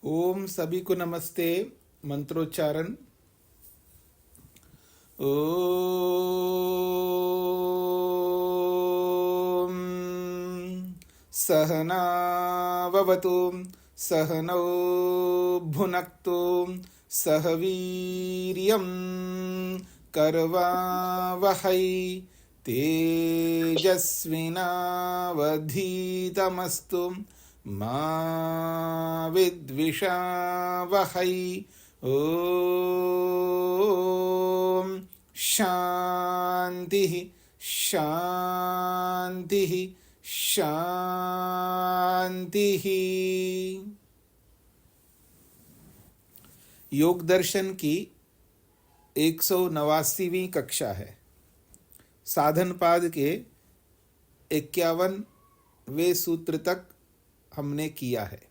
ओम सभी को नमस्ते। मंत्रोच्चारण। ओम सहनाववतु सहनौ भुनक्तु सह वीर्यं करवावहै तेजस्विनावधीतमस्तु मा विद्विषावहै। ओम शांति शांति शांति। योग दर्शन की 189वीं कक्षा है। साधन पाद के 51वें सूत्र तक हमने किया है।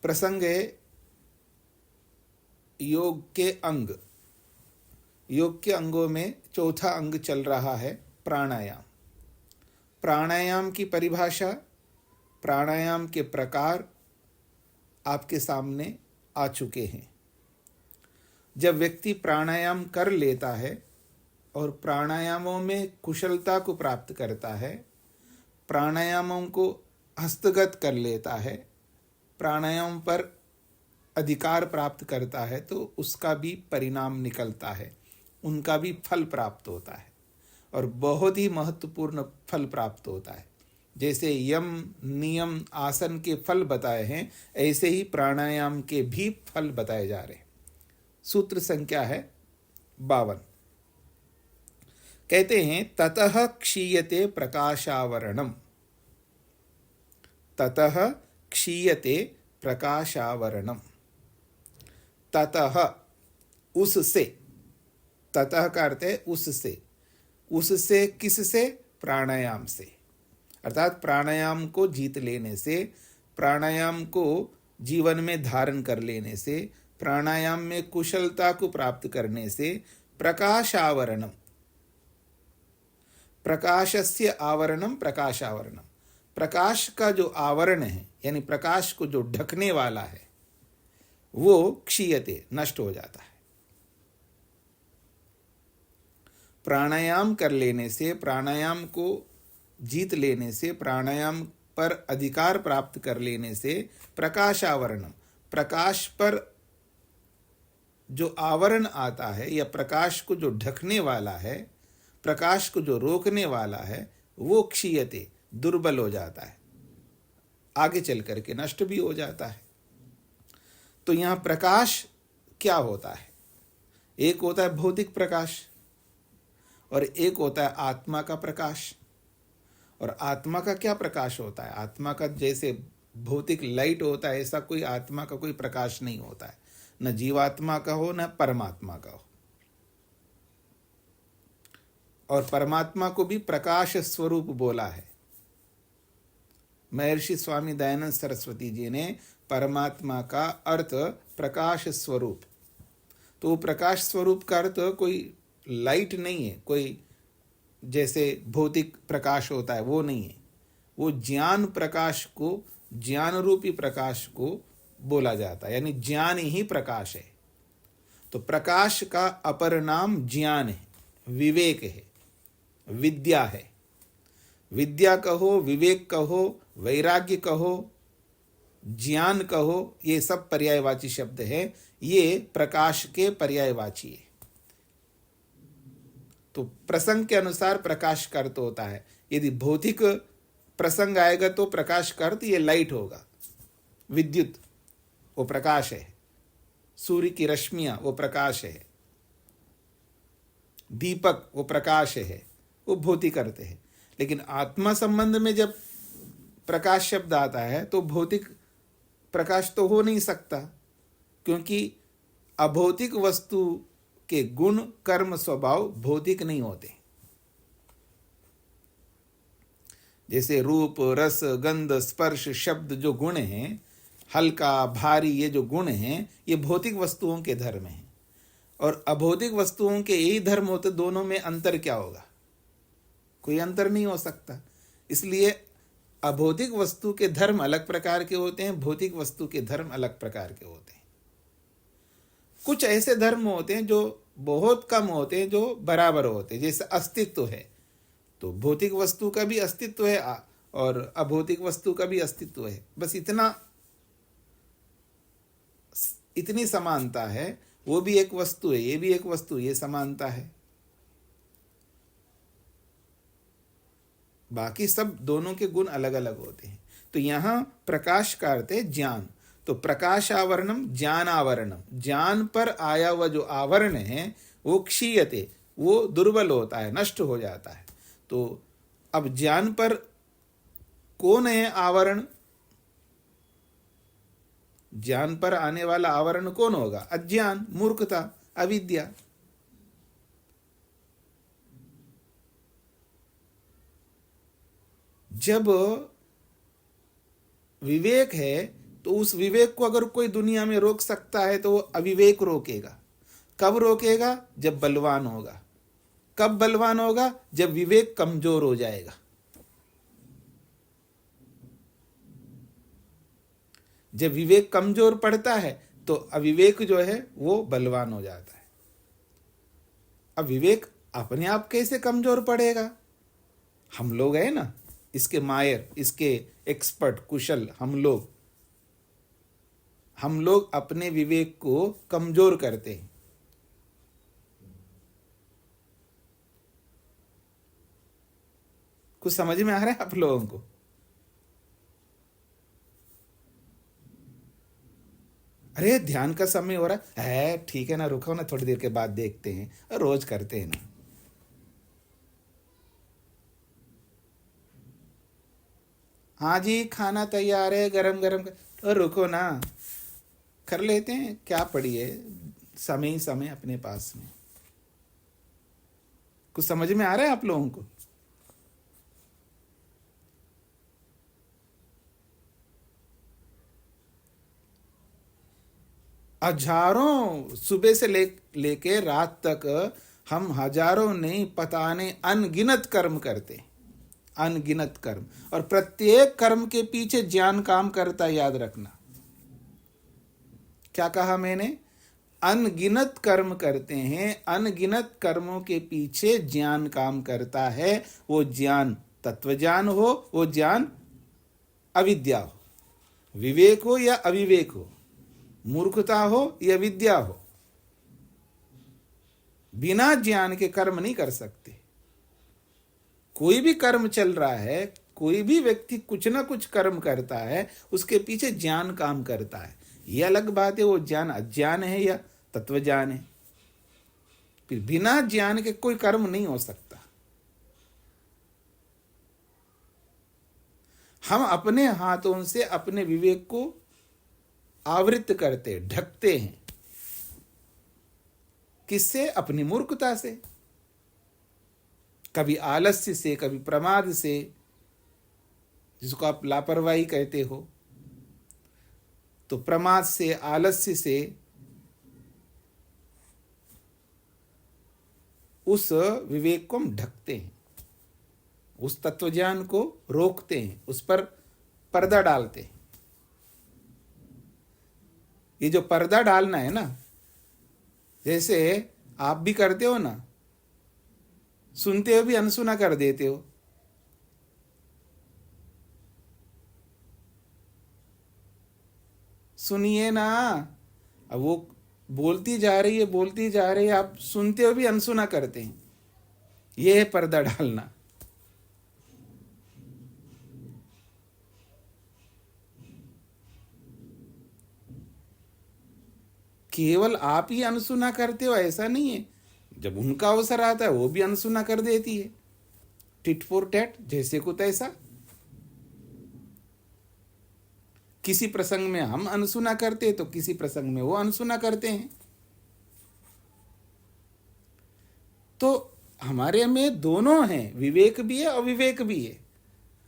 प्रसंग है योग के अंग। योग के अंगों में चौथा अंग चल रहा है प्राणायाम। प्राणायाम की परिभाषा, प्राणायाम के प्रकार आपके सामने आ चुके हैं। जब व्यक्ति प्राणायाम कर लेता है और प्राणायामों में कुशलता को प्राप्त करता है, प्राणायामों को हस्तगत कर लेता है, प्राणायाम पर अधिकार प्राप्त करता है, तो उसका भी परिणाम निकलता है, उनका भी फल प्राप्त होता है और बहुत ही महत्वपूर्ण फल प्राप्त होता है। जैसे यम नियम आसन के फल बताए हैं, ऐसे ही प्राणायाम के भी फल बताए जा रहे हैं। सूत्र संख्या है 52। कहते हैं ततः क्षीयते प्रकाशावरणम। ततः क्षीयते प्रकाशावरणम। ततः उससे, ततः का अर्थ है उससे। उससे किससे? प्राणायाम से। अर्थात प्राणायाम को जीत लेने से, प्राणायाम को जीवन में धारण कर लेने से, प्राणायाम में कुशलता को प्राप्त करने से प्रकाशावरणम, प्रकाशस्य आवरणम प्रकाशावरणम, प्रकाश का जो आवरण है यानी प्रकाश को जो ढकने वाला है वो क्षीयते, नष्ट हो जाता है। प्राणायाम कर लेने से, प्राणायाम को जीत लेने से, प्राणायाम पर अधिकार प्राप्त कर लेने से प्रकाशावरणम, प्रकाश पर जो आवरण आता है या प्रकाश को जो ढकने वाला है, प्रकाश को जो रोकने वाला है, वो क्षीयते, दुर्बल हो जाता है, आगे चल करके नष्ट भी हो जाता है। तो यहाँ प्रकाश क्या होता है? एक होता है भौतिक प्रकाश और एक होता है आत्मा का प्रकाश। और आत्मा का क्या प्रकाश होता है? आत्मा का जैसे भौतिक लाइट होता है, ऐसा कोई आत्मा का कोई प्रकाश नहीं होता है, न जीवात्मा का हो न परमात्मा का हो। और परमात्मा को भी प्रकाश स्वरूप बोला है। महर्षि स्वामी दयानंद सरस्वती जी ने परमात्मा का अर्थ प्रकाश स्वरूप, तो प्रकाश स्वरूप का अर्थ कोई लाइट नहीं है, कोई जैसे भौतिक प्रकाश होता है वो नहीं है, वो ज्ञान प्रकाश को, ज्ञान रूपी प्रकाश को बोला जाता है, यानी ज्ञान ही प्रकाश है। तो प्रकाश का अपर नाम ज्ञान है, विवेक है, विद्या है। विद्या कहो, विवेक कहो, वैराग्य कहो, ज्ञान कहो, ये सब पर्यायवाची शब्द है, ये प्रकाश के पर्यायवाची है। तो प्रसंग के अनुसार प्रकाश का अर्थ होता है। यदि भौतिक प्रसंग आएगा तो प्रकाश का अर्थ ये लाइट होगा। विद्युत वो प्रकाश है, सूर्य की रश्मियां वो प्रकाश है, दीपक वो प्रकाश है, वो भौतिक अर्थ है। लेकिन आत्मा संबंध में जब प्रकाश शब्द आता है तो भौतिक प्रकाश तो हो नहीं सकता, क्योंकि अभौतिक वस्तु के गुण, कर्म, स्वभाव भौतिक नहीं होते। जैसे रूप, रस, गंध, स्पर्श, शब्द जो गुण हैं, हल्का, भारी, ये जो गुण हैं, ये भौतिक वस्तुओं के धर्म हैं। और अभौतिक वस्तुओं के यही धर्म होते, दोनों में अंतर क्या होगा? कोई अंतर नहीं हो सकता। इसलिए अभौतिक वस्तु के धर्म अलग प्रकार के होते हैं, भौतिक वस्तु के धर्म अलग प्रकार के होते हैं। कुछ ऐसे धर्म होते हैं जो बहुत कम होते हैं, जो बराबर होते हैं। जैसे अस्तित्व है, तो भौतिक वस्तु का भी अस्तित्व है और अभौतिक वस्तु का भी अस्तित्व है। बस इतनी समानता है, वो भी एक वस्तु है, ये भी एक वस्तु, ये समानता है। बाकी सब दोनों के गुण अलग अलग होते हैं। तो यहाँ प्रकाश का अर्थ है ज्ञान। तो प्रकाश आवरणम ज्ञान आवरणम, ज्ञान पर आया हुआ जो आवरण है वो क्षीयते, वो दुर्बल होता है, नष्ट हो जाता है। तो अब ज्ञान पर कौन है आवरण? ज्ञान पर आने वाला आवरण कौन होगा? अज्ञान, मूर्खता, अविद्या। जब विवेक है तो उस विवेक को अगर कोई दुनिया में रोक सकता है तो वो अविवेक रोकेगा। कब रोकेगा? जब बलवान होगा। कब बलवान होगा? जब विवेक कमजोर हो जाएगा। जब विवेक कमजोर पड़ता है तो अविवेक जो है वो बलवान हो जाता है। अब विवेक अपने आप कैसे कमजोर पड़ेगा? हम लोग है ना इसके मायर, इसके एक्सपर्ट, कुशल। हम लोग अपने विवेक को कमजोर करते हैं। कुछ समझ में आ रहा है आप लोगों को? अरे ध्यान का समय हो रहा है, ठीक है ना, रुको ना, थोड़ी देर के बाद देखते हैं। रोज करते हैं ना। हाँ जी, खाना तैयार है, गरम गरम। रुको ना, कर लेते हैं, क्या पड़ी है, समय ही समय अपने पास में। कुछ समझ में आ रहा है आप लोगों को? हजारों, सुबह से लेके रात तक हम हजारों नहीं पता नहीं अनगिनत कर्म करते, अनगिनत कर्म। और प्रत्येक कर्म के पीछे ज्ञान काम करता है, याद रखना। क्या कहा मैंने? अनगिनत कर्म करते हैं, अनगिनत कर्मों के पीछे ज्ञान काम करता है। वो ज्ञान तत्व ज्ञान हो, वो ज्ञान अविद्या हो, विवेक हो या अविवेक हो, मूर्खता हो या विद्या हो, बिना ज्ञान के कर्म नहीं कर सकते। कोई भी कर्म चल रहा है, कोई भी व्यक्ति कुछ ना कुछ कर्म करता है, उसके पीछे ज्ञान काम करता है। यह अलग बात है वो ज्ञान अज्ञान है या तत्व ज्ञान है। फिर बिना ज्ञान के कोई कर्म नहीं हो सकता। हम अपने हाथों से अपने विवेक को आवृत करते, ढकते हैं। किससे? अपनी मूर्खता से, कभी आलस्य से, कभी प्रमाद से, जिसको आप लापरवाही कहते हो। तो प्रमाद से, आलस्य से उस विवेक को हम ढकते हैं, उस तत्वज्ञान को रोकते हैं, उस पर पर्दा डालते हैं। ये जो पर्दा डालना है ना, जैसे आप भी करते हो ना, सुनते हो भी अनसुना कर देते हो। सुनिए ना, अब वो बोलती जा रही है, बोलती जा रही है, आप सुनते हो भी अनसुना करते हैं। ये है पर्दा डालना। केवल आप ही अनसुना करते हो ऐसा नहीं है, जब उनका अवसर आता है वो भी अनसुना कर देती है। टिट फॉर टैट, जैसे को तैसा। किसी प्रसंग में हम अनसुना करते तो किसी प्रसंग में वो अनसुना करते हैं। तो हमारे में दोनों हैं, विवेक भी है अविवेक भी है।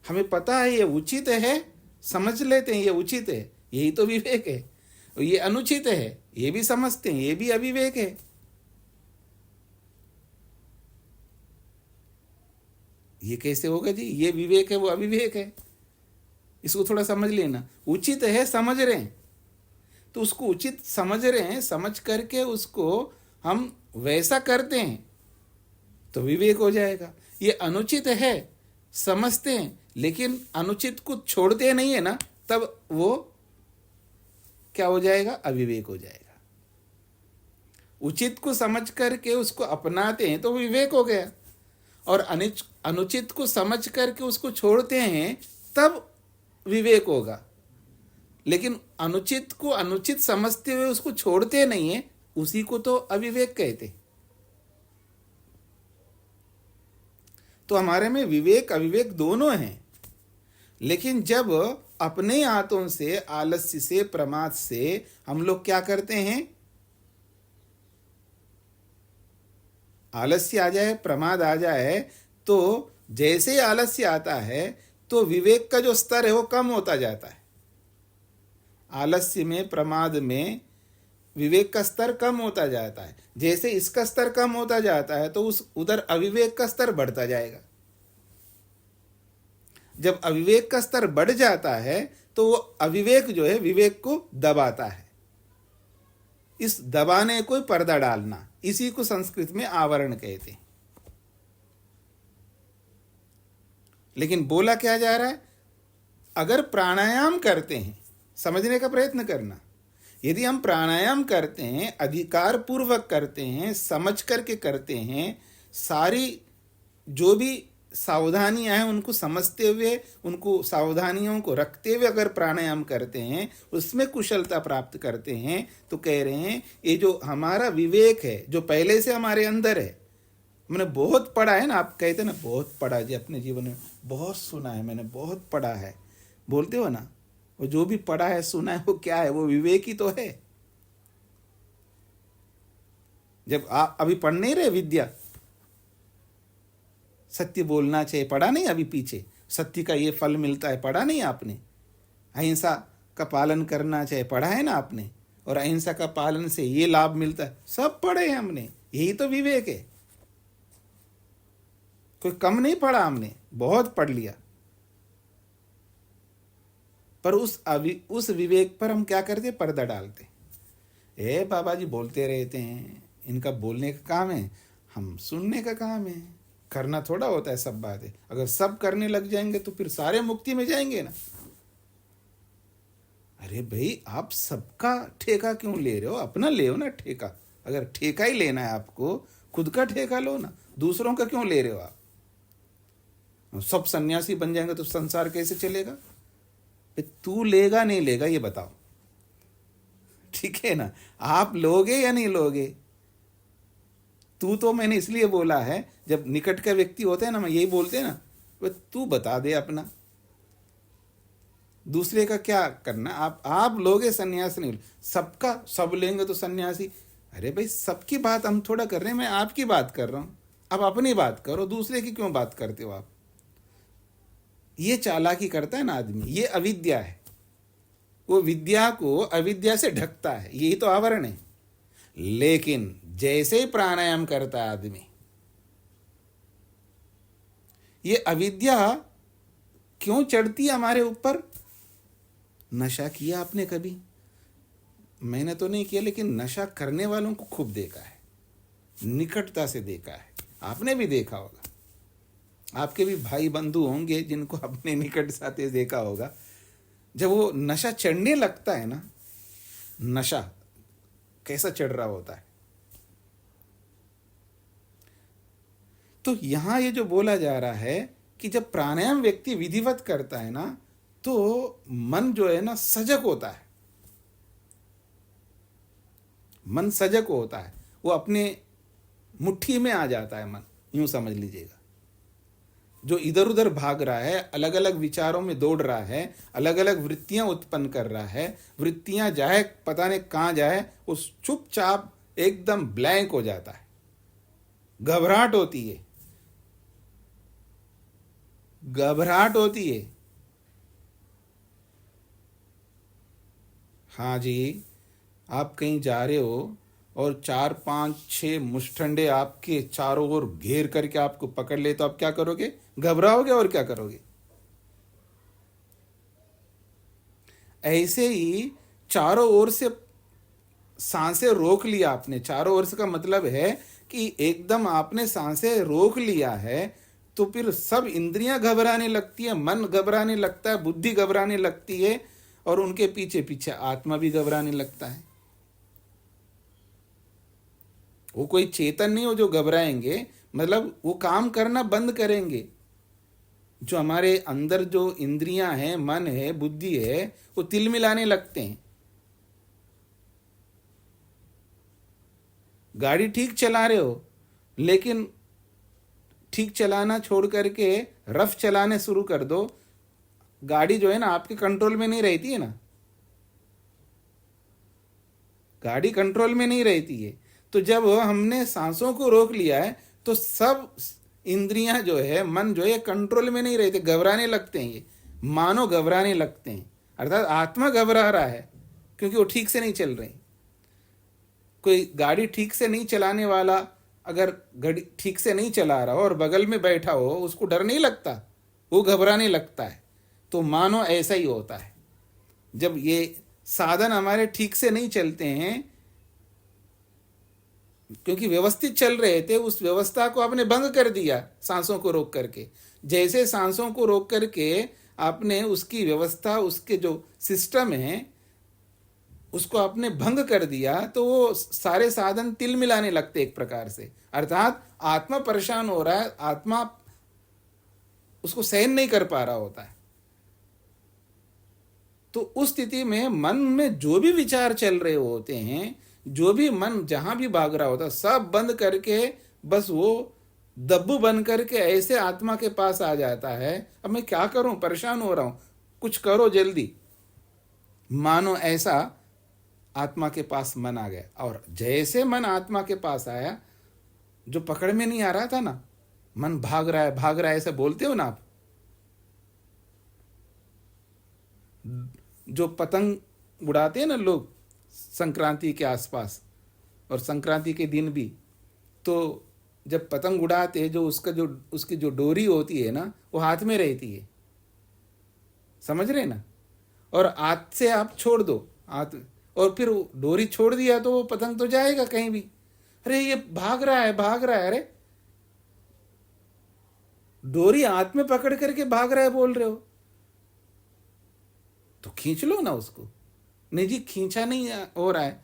हमें पता है ये उचित है, समझ लेते हैं ये उचित है, यही तो विवेक है। और ये अनुचित है, ये भी समझते हैं, ये भी अविवेक है। ये कैसे होगा जी? ये विवेक है वो अविवेक है। इसको थोड़ा समझ लेना। उचित है समझ रहे हैं तो उसको उचित समझ रहे हैं, समझ करके उसको हम वैसा करते हैं तो विवेक हो जाएगा। ये अनुचित है समझते हैं लेकिन अनुचित को छोड़ते नहीं है ना, तब वो क्या हो जाएगा? अविवेक हो जाएगा। उचित को समझ करके उसको अपनाते हैं तो विवेक हो गया, और अनुचित को समझ करके उसको छोड़ते हैं तब विवेक होगा। लेकिन अनुचित को अनुचित समझते हुए उसको छोड़ते नहीं है, उसी को तो अविवेक कहते। तो हमारे में विवेक अविवेक दोनों हैं। लेकिन जब अपने हाथों से, आलस्य से, प्रमाद से हम लोग क्या करते हैं, आलस्य आ जाए, प्रमाद आ जाए, तो जैसे आलस्य आता है तो विवेक का जो स्तर है वो कम होता जाता है। आलस्य में, प्रमाद में विवेक का स्तर कम होता जाता है। जैसे इसका स्तर कम होता जाता है तो उधर अविवेक का स्तर बढ़ता जाएगा। जब अविवेक का स्तर बढ़ जाता है तो वो अविवेक जो है विवेक को दबाता है। इस दबाने को पर्दा डालना, इसी को संस्कृत में आवरण कहते हैं। लेकिन बोला क्या जा रहा है? अगर प्राणायाम करते हैं, समझने का प्रयत्न करना, यदि हम प्राणायाम करते हैं, अधिकार पूर्वक करते हैं, समझ करके करते हैं, सारी जो भी सावधानियां हैं उनको समझते हुए, उनको सावधानियों को रखते हुए अगर प्राणायाम करते हैं, उसमें कुशलता प्राप्त करते हैं, तो कह रहे हैं ये जो हमारा विवेक है, जो पहले से हमारे अंदर है, मैंने बहुत पढ़ा है ना, आप कहते ना बहुत पढ़ा जी, अपने जीवन में बहुत सुना है, मैंने बहुत पढ़ा है, बोलते हो ना, वो जो भी पढ़ा है सुना है वो क्या है? वो विवेक ही तो है। जब आप अभी पढ़ नहीं रहे विद्या, सत्य बोलना चाहिए, पढ़ा नहीं अभी पीछे, सत्य का ये फल मिलता है, पढ़ा नहीं आपने? अहिंसा का पालन करना चाहिए, पढ़ा है ना आपने? और अहिंसा का पालन से ये लाभ मिलता है, सब पढ़े हैं हमने। यही तो विवेक है। कोई कम नहीं पढ़ा हमने, बहुत पढ़ लिया। पर उस विवेक पर हम क्या करते? पर्दा डालते। ए बाबा जी बोलते रहते हैं, इनका बोलने का काम है, हम सुनने का काम है, करना थोड़ा होता है सब बातें। अगर सब करने लग जाएंगे तो फिर सारे मुक्ति में जाएंगे ना। अरे भाई, आप सबका ठेका क्यों ले रहे हो? अपना ले ना ठेका। अगर ठेका ही लेना है आपको, खुद का ठेका लो ना, दूसरों का क्यों ले रहे हो आप? सब सन्यासी बन जाएंगे तो संसार कैसे चलेगा? तू लेगा नहीं लेगा ये बताओ, ठीक है ना? आप लोगे या नहीं लोगे? तू तो मैंने इसलिए बोला है, जब निकट का व्यक्ति होता है ना, मैं यही बोलते हैं ना, तू बता दे अपना, दूसरे का क्या करना। आप लोगे सन्यास नहीं, सबका सब लेंगे तो सन्यासी। अरे भाई, सबकी बात हम थोड़ा कर रहे हैं, मैं आपकी बात कर रहा हूं। अब अपनी बात करो, दूसरे की क्यों बात करते हो आप? ये चालाकी करता है ना आदमी, ये अविद्या है। वो विद्या को अविद्या से ढकता है, यही तो आवरण है। लेकिन जैसे ही प्राणायाम करता है आदमी, ये अविद्या क्यों चढ़ती है हमारे ऊपर? नशा किया आपने कभी? मैंने तो नहीं किया, लेकिन नशा करने वालों को खूब देखा है, निकटता से देखा है। आपने भी देखा होगा, आपके भी भाई बंधु होंगे जिनको अपने निकट साथ देखा होगा। जब वो नशा चढ़ने लगता है ना, नशा कैसा चढ़ रहा होता है। तो यहां ये जो बोला जा रहा है कि जब प्राणायाम व्यक्ति विधिवत करता है ना, तो मन जो है ना सजग होता है। मन सजग होता है, वो अपने मुट्ठी में आ जाता है मन, यूं समझ लीजिएगा। जो इधर उधर भाग रहा है, अलग अलग विचारों में दौड़ रहा है, अलग अलग वृत्तियां उत्पन्न कर रहा है, वृत्तियां जाए पता नहीं कहां जाए, उस चुपचाप एकदम ब्लैंक हो जाता है। घबराहट होती है, घबराहट होती है। हाँ जी, आप कहीं जा रहे हो और 4 5 6 मुष्ठंडे आपके चारों ओर घेर करके आपको पकड़ ले, तो आप क्या करोगे? घबराओगे और क्या करोगे? ऐसे ही चारों ओर से सांसें रोक लिया आपने। चारों ओर से का मतलब है कि एकदम आपने सांसें रोक लिया है, तो फिर सब इंद्रियां घबराने लगती है, मन घबराने लगता है, बुद्धि घबराने लगती है, और उनके पीछे पीछे आत्मा भी घबराने लगता है। वो कोई चेतन नहीं हो जो घबराएंगे, मतलब वो काम करना बंद करेंगे। जो हमारे अंदर जो इंद्रियां हैं, मन है, बुद्धि है, वो तिल मिलाने लगते हैं। गाड़ी ठीक चला रहे हो, लेकिन ठीक चलाना छोड़ करके रफ चलाने शुरू कर दो, गाड़ी जो है ना आपके कंट्रोल में नहीं रहती है ना, गाड़ी कंट्रोल में नहीं रहती है। तो जब हमने सांसों को रोक लिया है, तो सब इंद्रियां जो है, मन जो है, कंट्रोल में नहीं रहते, घबराने लगते हैं। ये मानो घबराने लगते हैं, अर्थात आत्मा घबरा रहा है, क्योंकि वो ठीक से नहीं चल रही। कोई गाड़ी ठीक से नहीं चलाने वाला अगर गाड़ी ठीक से नहीं चला रहा हो और बगल में बैठा हो, उसको डर नहीं लगता, वो घबराने लगता है। तो मानो ऐसा ही होता है, जब ये साधन हमारे ठीक से नहीं चलते हैं, क्योंकि व्यवस्थित चल रहे थे, उस व्यवस्था को आपने भंग कर दिया सांसों को रोक करके। जैसे सांसों को रोक करके आपने उसकी व्यवस्था, उसके जो सिस्टम है, उसको आपने भंग कर दिया, तो वो सारे साधन तिल मिलाने लगते एक प्रकार से। अर्थात आत्मा परेशान हो रहा है, आत्मा उसको सहन नहीं कर पा रहा होता है। तो उस स्थिति में मन में जो भी विचार चल रहे होते हैं, जो भी मन जहां भी भाग रहा होता है, सब बंद करके बस वो दब्बू बन करके ऐसे आत्मा के पास आ जाता है, अब मैं क्या करूं, परेशान हो रहा हूं, कुछ करो जल्दी। मानो ऐसा आत्मा के पास मन आ गया। और जैसे मन आत्मा के पास आया, जो पकड़ में नहीं आ रहा था ना, मन भाग रहा है भाग रहा है ऐसे बोलते हो ना आप, जो पतंग उड़ाते हैं ना लोग संक्रांति के आसपास और संक्रांति के दिन भी, तो जब पतंग उड़ाते, जो उसकी जो डोरी होती है ना, वो हाथ में रहती है, समझ रहे ना। और हाथ से आप छोड़ दो, हाथ, और फिर डोरी छोड़ दिया तो वो पतंग तो जाएगा कहीं भी। अरे ये भाग रहा है भाग रहा है, अरे डोरी हाथ में पकड़ करके भाग रहा है बोल रहे हो, तो खींच लो ना उसको। नहीं जी, खींचा नहीं हो रहा है,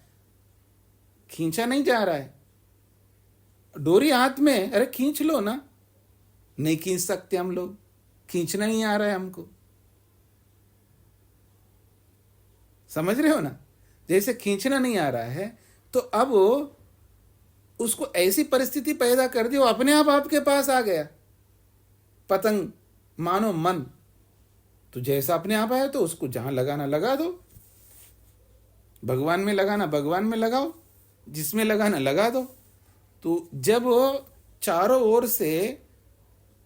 खींचा नहीं जा रहा है, डोरी हाथ में, अरे खींच लो ना। नहीं खींच सकते हम लोग, खींचना नहीं आ रहा है हमको, समझ रहे हो ना। जैसे खींचना नहीं आ रहा है, तो अब उसको ऐसी परिस्थिति पैदा कर दी, वो अपने आप आपके पास आ गया पतंग, मानो मन। तो जैसा अपने आप आया, तो उसको जहां लगाना लगा दो, भगवान में लगाना भगवान में लगाओ, जिसमें लगाना लगा दो। तो जब वो चारों ओर से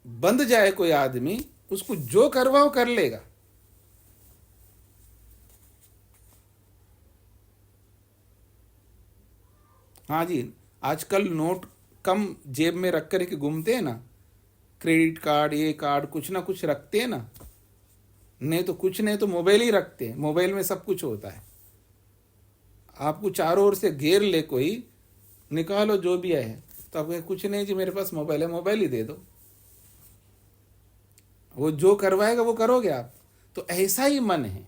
बंध जाए कोई आदमी, उसको जो करवाओ कर लेगा। हाँ जी, आजकल नोट कम जेब में रख कर के घूमते हैं ना, क्रेडिट कार्ड, ये कार्ड, कुछ ना कुछ रखते हैं ना, नहीं तो कुछ नहीं तो मोबाइल ही रखते हैं, मोबाइल में सब कुछ होता है। आपको चारों ओर से घेर ले कोई, निकालो जो भी है, तो आप कहें कुछ नहीं जी मेरे पास मोबाइल है, मोबाइल ही दे दो, वो जो करवाएगा वो करोगे आप। तो ऐसा ही मन है,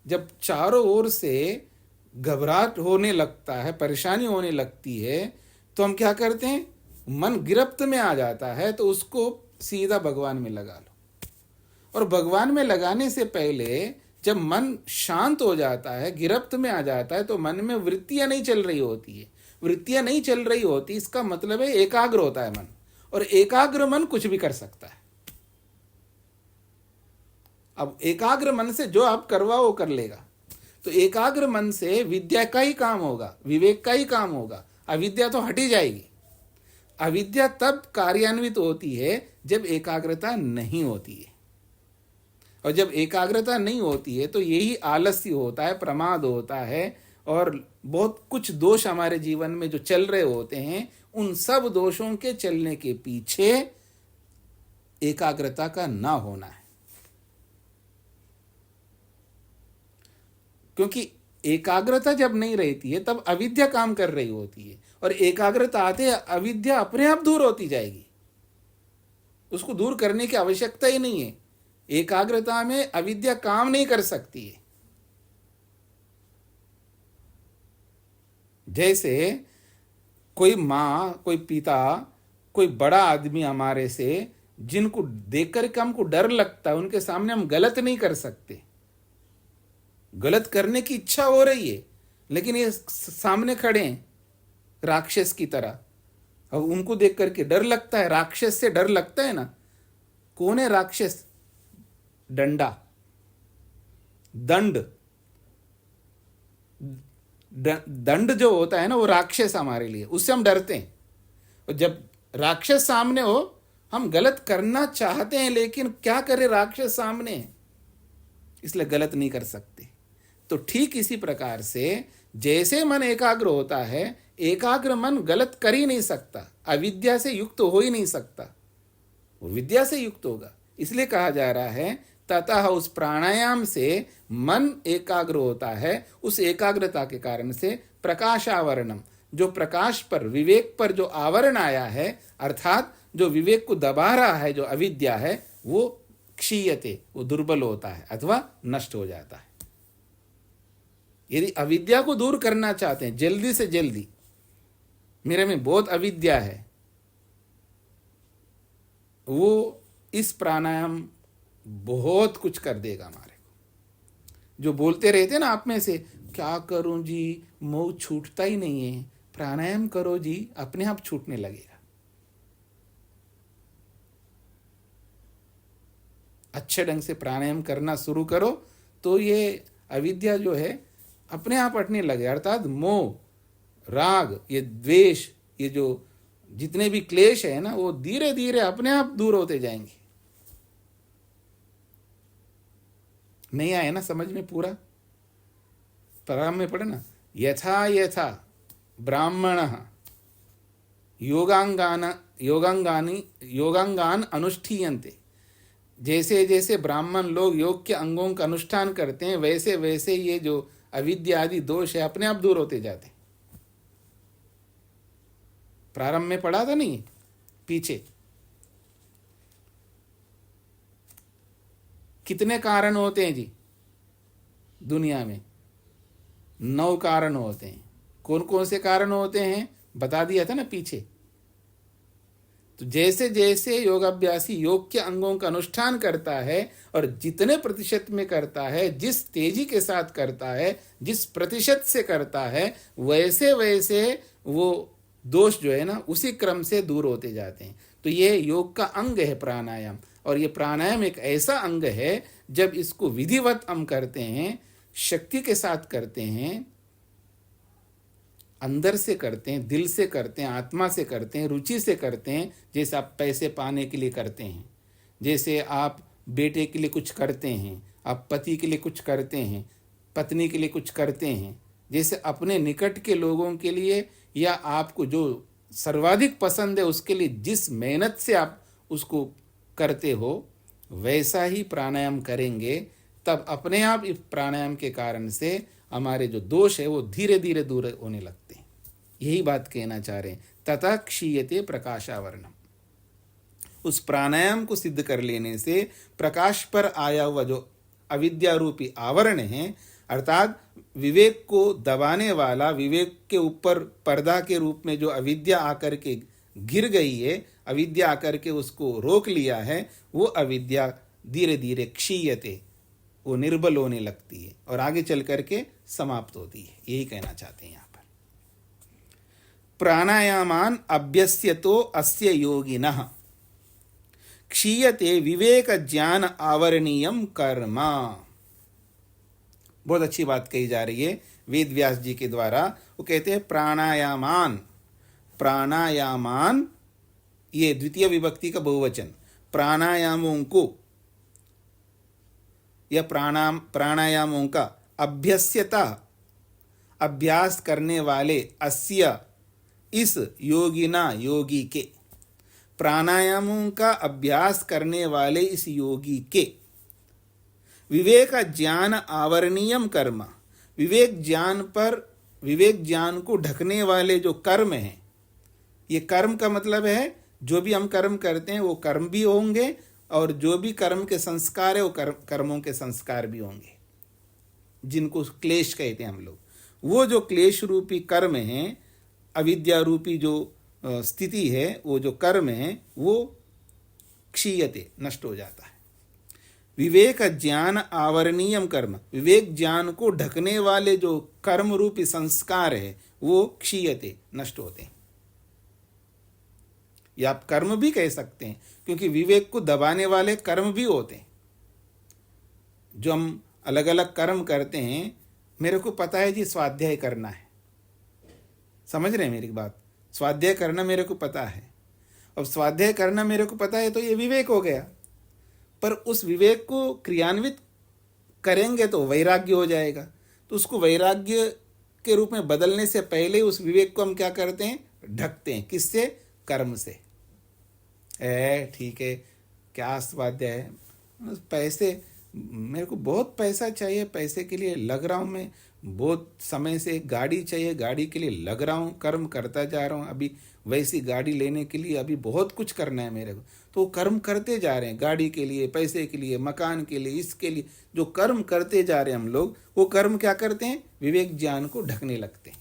जब चारों ओर से घबराहट होने लगता है, परेशानी होने लगती है, तो हम क्या करते हैं, मन गिरफ्त में आ जाता है, तो उसको सीधा भगवान में लगा लो। और भगवान में लगाने से पहले जब मन शांत हो जाता है, गिरफ्त में आ जाता है, तो मन में वृत्तियां नहीं चल रही होती है। वृत्तियां नहीं चल रही होती, इसका मतलब है एकाग्र होता है मन, और एकाग्र मन कुछ भी कर सकता है। अब एकाग्र मन से जो आप करवाओ वो कर लेगा। तो एकाग्र मन से विद्या का ही काम होगा, विवेक का ही काम होगा, अविद्या तो हटी जाएगी। अविद्या तब कार्यान्वित होती है जब एकाग्रता नहीं होती है, और जब एकाग्रता नहीं होती है तो यही आलस्य होता है, प्रमाद होता है, और बहुत कुछ दोष हमारे जीवन में जो चल रहे होते हैं, उन सब दोषों के चलने के पीछे एकाग्रता का ना होना है। क्योंकि एकाग्रता जब नहीं रहती है तब अविद्या काम कर रही होती है, और एकाग्रता आते अविद्या अपने आप दूर होती जाएगी, उसको दूर करने की आवश्यकता ही नहीं है। एकाग्रता में अविद्या काम नहीं कर सकती है। जैसे कोई माँ, कोई पिता, कोई बड़ा आदमी हमारे से, जिनको देखकर के हमको डर लगता है, उनके सामने हम गलत नहीं कर सकते। गलत करने की इच्छा हो रही है, लेकिन ये सामने खड़े हैं राक्षस की तरह, अब उनको देख करके डर लगता है। राक्षस से डर लगता है ना। कौन है राक्षस? डंडा, दंड। दंड जो होता है ना, वो राक्षस हमारे लिए, उससे हम डरते हैं। और जब राक्षस सामने हो, हम गलत करना चाहते हैं, लेकिन क्या करें, राक्षस सामने है, इसलिए गलत नहीं कर सकते। तो ठीक इसी प्रकार से जैसे मन एकाग्र होता है, एकाग्र मन गलत कर ही नहीं सकता, अविद्या से युक्त हो ही नहीं सकता, वो विद्या से युक्त होगा। इसलिए कहा जा रहा है ततः उस प्राणायाम से मन एकाग्र होता है। उस एकाग्रता के कारण से प्रकाशावरणम, जो प्रकाश पर, विवेक पर जो आवरण आया है, अर्थात जो विवेक को दबा रहा है, जो अविद्या है, वो क्षीयते, वो दुर्बल होता है अथवा नष्ट हो जाता है। यदि अविद्या को दूर करना चाहते हैं जल्दी से जल्दी, मेरे में बहुत अविद्या है, वो इस प्राणायाम बहुत कुछ कर देगा हमारे को। जो बोलते रहते ना आप में से, क्या करूं जी, मुंह छूटता ही नहीं है, प्राणायाम करो जी, अपने आप छूटने लगेगा। अच्छे ढंग से प्राणायाम करना शुरू करो तो ये अविद्या जो है अपने आप हटने लगे। अर्थात मोह, राग, ये द्वेष, ये जो जितने भी क्लेश है ना, वो धीरे धीरे अपने आप दूर होते जाएंगे। नहीं आया ना समझ में पूरा? प्रारंभ में पढ़े ना, यथा यथा ब्राह्मणः योगांगान अनुष्ठीयन्ते, जैसे जैसे ब्राह्मण लोग योग के अंगों का अनुष्ठान करते हैं, वैसे वैसे ये जो अविद्या आदि दोष है अपने आप दूर होते जाते हैं। प्रारंभ में पढ़ा था नहीं, पीछे कितने कारण होते हैं जी दुनिया में? 9 कारण होते हैं। कौन कौन से कारण होते हैं बता दिया था ना पीछे। तो जैसे जैसे योगाभ्यासी योग के अंगों का अनुष्ठान करता है, और जितने प्रतिशत में करता है, जिस तेजी के साथ करता है, जिस प्रतिशत से करता है, वैसे वैसे वो दोष जो है ना उसी क्रम से दूर होते जाते हैं। तो ये योग का अंग है प्राणायाम, और ये प्राणायाम एक ऐसा अंग है जब इसको विधिवत हम करते हैं, शक्ति के साथ करते हैं, अंदर से करते हैं, दिल से करते हैं, आत्मा से करते हैं, रुचि से करते हैं। जैसे आप पैसे पाने के लिए करते हैं, जैसे आप बेटे के लिए कुछ करते हैं, आप पति के लिए कुछ करते हैं, पत्नी के लिए कुछ करते हैं, जैसे अपने निकट के लोगों के लिए या आपको जो सर्वाधिक पसंद है उसके लिए जिस मेहनत से आप उसको करते हो, वैसा ही प्राणायाम करेंगे, तब अपने आप इस प्राणायाम के कारण से हमारे जो दोष है वो धीरे धीरे दूर होने लगते हैं। यही बात कहना चाह रहे हैं, तथा क्षीयते प्रकाशावरणम। उस प्राणायाम को सिद्ध कर लेने से प्रकाश पर आया हुआ जो अविद्या रूपी आवरण है, अर्थात विवेक को दबाने वाला, विवेक के ऊपर पर्दा के रूप में जो अविद्या आकर के गिर गई है, अविद्या आकर के उसको रोक लिया है, वो अविद्या धीरे धीरे क्षीयते, वो निर्बल होने लगती है और आगे चल करके समाप्त होती है। यही कहना चाहते हैं यहाँ पर। प्राणायामान अभ्यस्यतो अस्य योगिनः क्षीयते विवेक ज्ञान आवरणीयम कर्म। बहुत अच्छी बात कही जा रही है वेद व्यास जी के द्वारा। वो कहते हैं प्राणायामान, प्राणायामान, ये द्वितीय विभक्ति का बहुवचन, प्राणायामों को या प्राणायामों का अभ्यस्यता, अभ्यास करने वाले, अस्य, इस, योगिना, योगी के, प्राणायामों का अभ्यास करने वाले इस योगी के, विवेक ज्ञान आवरणीयम कर्म, विवेक ज्ञान को ढकने वाले जो कर्म हैं, ये कर्म का मतलब है जो भी हम कर्म करते हैं वो कर्म भी होंगे, और जो भी कर्म के संस्कार है वो कर्मों के संस्कार भी होंगे, जिनको क्लेश कहते हैं हम लोग। वो जो क्लेश रूपी कर्म हैं, अविद्या रूपी जो स्थिति है, वो जो कर्म है वो क्षीयते, नष्ट हो जाता है। विवेक ज्ञान आवरणीयम कर्म, विवेक ज्ञान को ढकने वाले जो कर्म रूपी संस्कार है वो क्षीयते, नष्ट होते हैं। या आप कर्म भी कह सकते हैं, क्योंकि विवेक को दबाने वाले कर्म भी होते हैं। जो हम अलग अलग कर्म करते हैं, मेरे को पता है जी स्वाध्याय करना है, समझ रहे हैं मेरी बात, स्वाध्याय करना मेरे को पता है। अब स्वाध्याय करना मेरे को पता है तो ये विवेक हो गया, पर उस विवेक को क्रियान्वित करेंगे तो वैराग्य हो जाएगा। तो उसको वैराग्य के रूप में बदलने से पहले उस विवेक को हम क्या करते हैं, ढकते हैं। किससे? कर्म से। ठीक है, क्या स्वाध्याय है, पैसे, मेरे को बहुत पैसा चाहिए, पैसे के लिए लग रहा हूँ, मैं बहुत समय से गाड़ी चाहिए, गाड़ी के लिए लग रहा हूँ, कर्म करता जा रहा हूँ, अभी वैसी गाड़ी लेने के लिए अभी बहुत कुछ करना है मेरे को, तो कर्म करते जा रहे हैं, गाड़ी के लिए, पैसे के लिए, मकान के लिए, इसके लिए जो कर्म करते जा रहे हैं हम लोग, वो कर्म क्या करते हैं, विवेक ज्ञान को ढकने लगते हैं।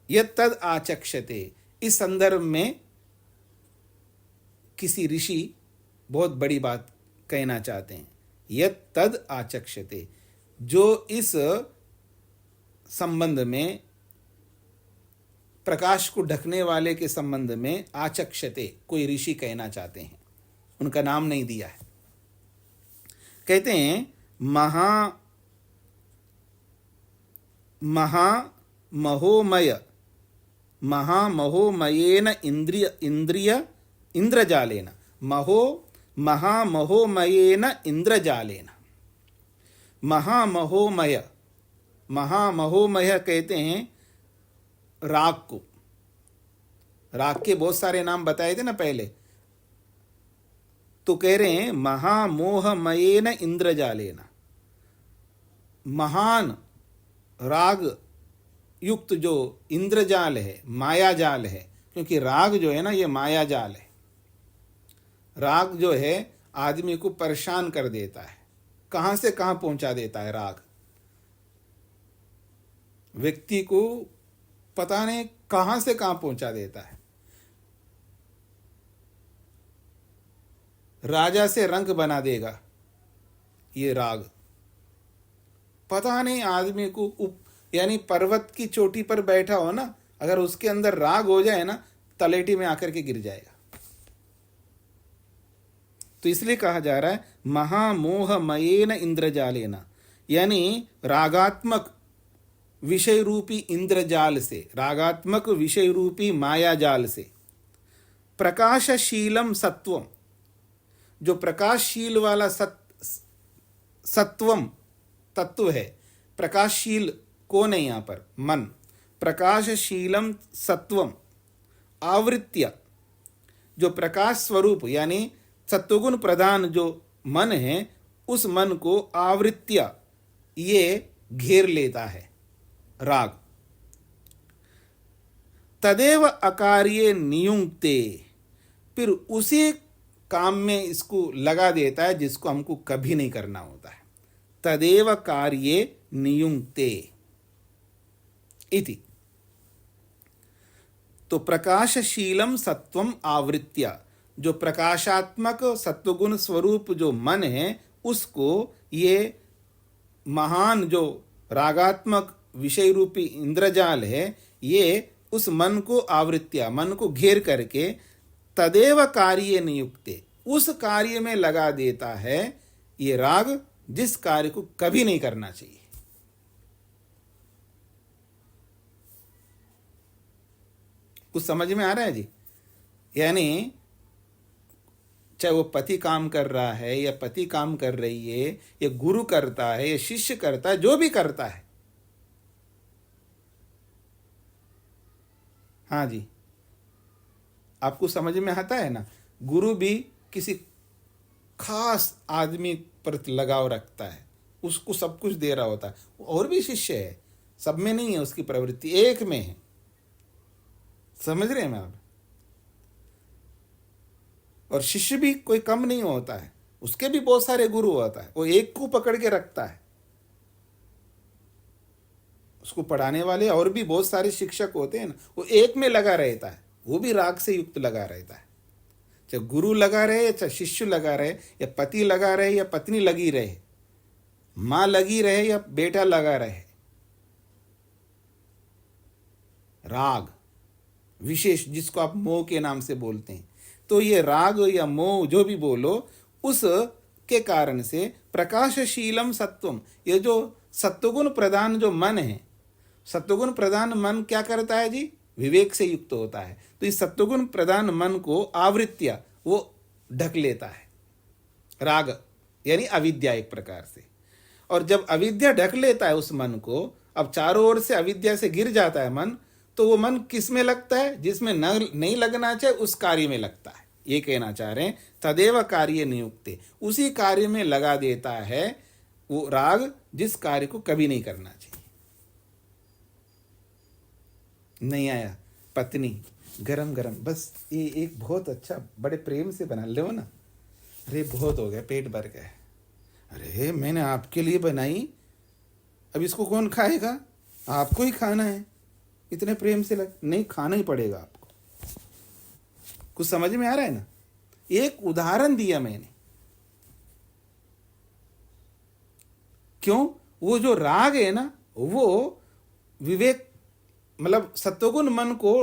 यत् तद आचक्षते, इस संदर्भ में किसी ऋषि बहुत बड़ी बात कहना चाहते हैं। यत् तद आचक्षते, जो इस संबंध में, प्रकाश को ढकने वाले के संबंध में आचक्षते कोई ऋषि कहना चाहते हैं, उनका नाम नहीं दिया है। कहते हैं महामहोमयेन इंद्रजालेन, महामहोमयेन इंद्रजालेन। महामहोमय कहते हैं राग को। राग के बहुत सारे नाम बताए थे ना पहले, तो कह रहे हैं महामोहमयेन इंद्रजालेन, महान राग युक्त जो इंद्रजाल है, माया जाल है, क्योंकि राग जो है ना ये माया जाल है। राग जो है आदमी को परेशान कर देता है, कहां से कहां पहुंचा देता है राग, व्यक्ति को पता नहीं कहां से कहां पहुंचा देता है। राजा से रंक बना देगा ये राग, पता नहीं आदमी को यानी पर्वत की चोटी पर बैठा हो ना, अगर उसके अंदर राग हो जाए ना, तलेटी में आकर के गिर जाएगा। तो इसलिए कहा जा रहा है महामोहमयेन इंद्रजालेन, यानी रागात्मक विषय रूपी इंद्रजाल से, रागात्मक विषय रूपी माया जाल से, प्रकाशशीलम सत्वम, जो प्रकाशशील वाला सत्वम तत्व है, प्रकाशशील कौन है यहां पर, मन, प्रकाशशीलम सत्वम आवृत्य, जो प्रकाश स्वरूप यानी सत्वगुण प्रधान जो मन है, उस मन को आवृत्य ये घेर लेता है राग। तदेव अकार्ये नियुक्ते, फिर उसी काम में इसको लगा देता है जिसको हमको कभी नहीं करना होता है। तदेव कार्ये नियुक्ते इति, तो प्रकाशशीलम सत्वम आवृत्य, जो प्रकाशात्मक सत्वगुण स्वरूप जो मन है, उसको ये महान जो रागात्मक विषय रूपी इंद्रजाल है, ये उस मन को आवृत्या, मन को घेर करके, तदेव कार्ये नियुक्ते, उस कार्य में लगा देता है ये राग, जिस कार्य को कभी नहीं करना चाहिए। कुछ समझ में आ रहा है जी? यानी चाहे वो पति काम कर रहा है या पति काम कर रही है, या गुरु करता है या शिष्य करता है, जो भी करता है, हाँ जी, आपको समझ में आता है ना? गुरु भी किसी खास आदमी पर लगाव रखता है, उसको सब कुछ दे रहा होता है। और भी शिष्य है, सब में नहीं है उसकी प्रवृत्ति, एक में है। समझ रहे हैं आप? और शिष्य भी कोई कम नहीं होता है, उसके भी बहुत सारे गुरु होता है, वो एक को पकड़ के रखता है। उसको पढ़ाने वाले और भी बहुत सारे शिक्षक होते हैं ना, वो एक में लगा रहता है, वो भी राग से युक्त लगा रहता है। चाहे गुरु लगा रहे या चाहे शिष्य लगा रहे या पति लगा रहे या पत्नी लगी रहे, माँ लगी रहे या बेटा लगा रहे, राग विशेष जिसको आप मोह के नाम से बोलते हैं, तो ये राग या मोह जो भी बोलो, उस के कारण से प्रकाशशीलम सत्वम, ये जो सत्वगुण प्रधान जो मन है, सत्वगुण प्रधान मन क्या करता है जी? विवेक से युक्त होता है। तो इस सत्वगुण प्रधान मन को आवृत्तिया वो ढक लेता है, राग यानी अविद्या एक प्रकार से। और जब अविद्या ढक लेता है उस मन को, अब चारों ओर से अविद्या से गिर जाता है मन, तो वो मन किस में लगता है? जिसमें नहीं लगना चाहिए उस कार्य में लगता है। ये कहना चाह रहे हैं तदेव कार्य नियुक्ते, उसी कार्य में लगा देता है वो राग जिस कार्य को कभी नहीं करना चाहिए। नहीं आया पत्नी गरम गरम, बस ये एक बहुत अच्छा, बड़े प्रेम से बना लो ना। अरे बहुत हो गया, पेट भर गया। अरे मैंने आपके लिए बनाई, अब इसको कौन खाएगा? आपको ही खाना है। इतने प्रेम से नहीं, खाना ही पड़ेगा आपको। कुछ समझ में आ रहा है ना? एक उदाहरण दिया मैंने। क्यों? वो जो राग है ना, वो विवेक मतलब सत्वगुण मन को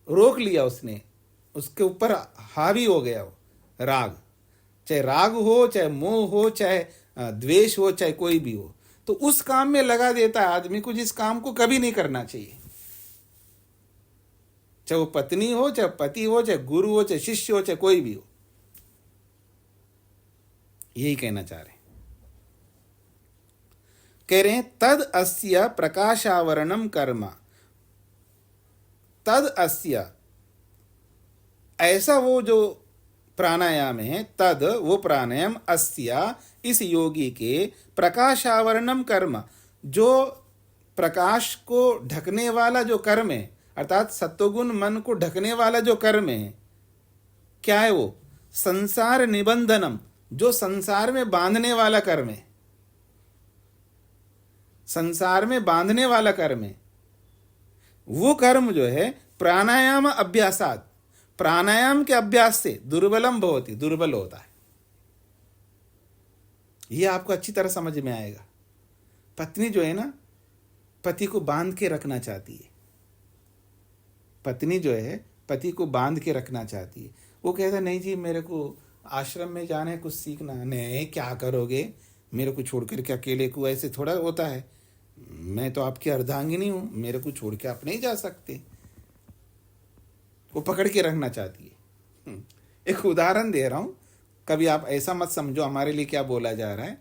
रोक लिया उसने, उसके ऊपर हावी हो गया वो राग। चाहे राग हो, चाहे मोह हो, चाहे द्वेष हो, चाहे कोई भी हो, तो उस काम में लगा देता है आदमी को जिस काम को कभी नहीं करना चाहिए। चाहे वो पत्नी हो, चाहे पति हो, चाहे गुरु हो, चाहे शिष्य हो, चाहे कोई भी हो। यही कहना चाह रहे हैं। कह रहे हैं तद अस्य प्रकाशावरणम कर्म, तद अस्य ऐसा वो जो प्राणायाम है, तद वो प्राणायाम अस्य इस योगी के प्रकाशावरणम कर्म, जो प्रकाश को ढकने वाला जो कर्म है, अर्थात सत्वगुण मन को ढकने वाला जो कर्म है, क्या है वो? संसार निबंधनम, जो संसार में बांधने वाला कर्म है, संसार में बांधने वाला कर्म है। वो कर्म जो है प्राणायाम अभ्यासात, प्राणायाम के अभ्यास से दुर्बलम भवति, दुर्बल होता है। यह आपको अच्छी तरह समझ में आएगा। पत्नी जो है ना, पति को बांध के रखना चाहती है। पत्नी जो है पति को बांध के रखना चाहती है। वो कहता नहीं जी, मेरे को आश्रम में जाना है, कुछ सीखना। नहीं, क्या करोगे? मेरे को छोड़ कर के अकेले को ऐसे थोड़ा होता है। मैं तो आपकी अर्धांगिनी हूं, मेरे को छोड़ के आप नहीं जा सकते। वो पकड़ के रखना चाहती है। एक उदाहरण दे रहा हूं, कभी आप ऐसा मत समझो हमारे लिए क्या बोला जा रहा है।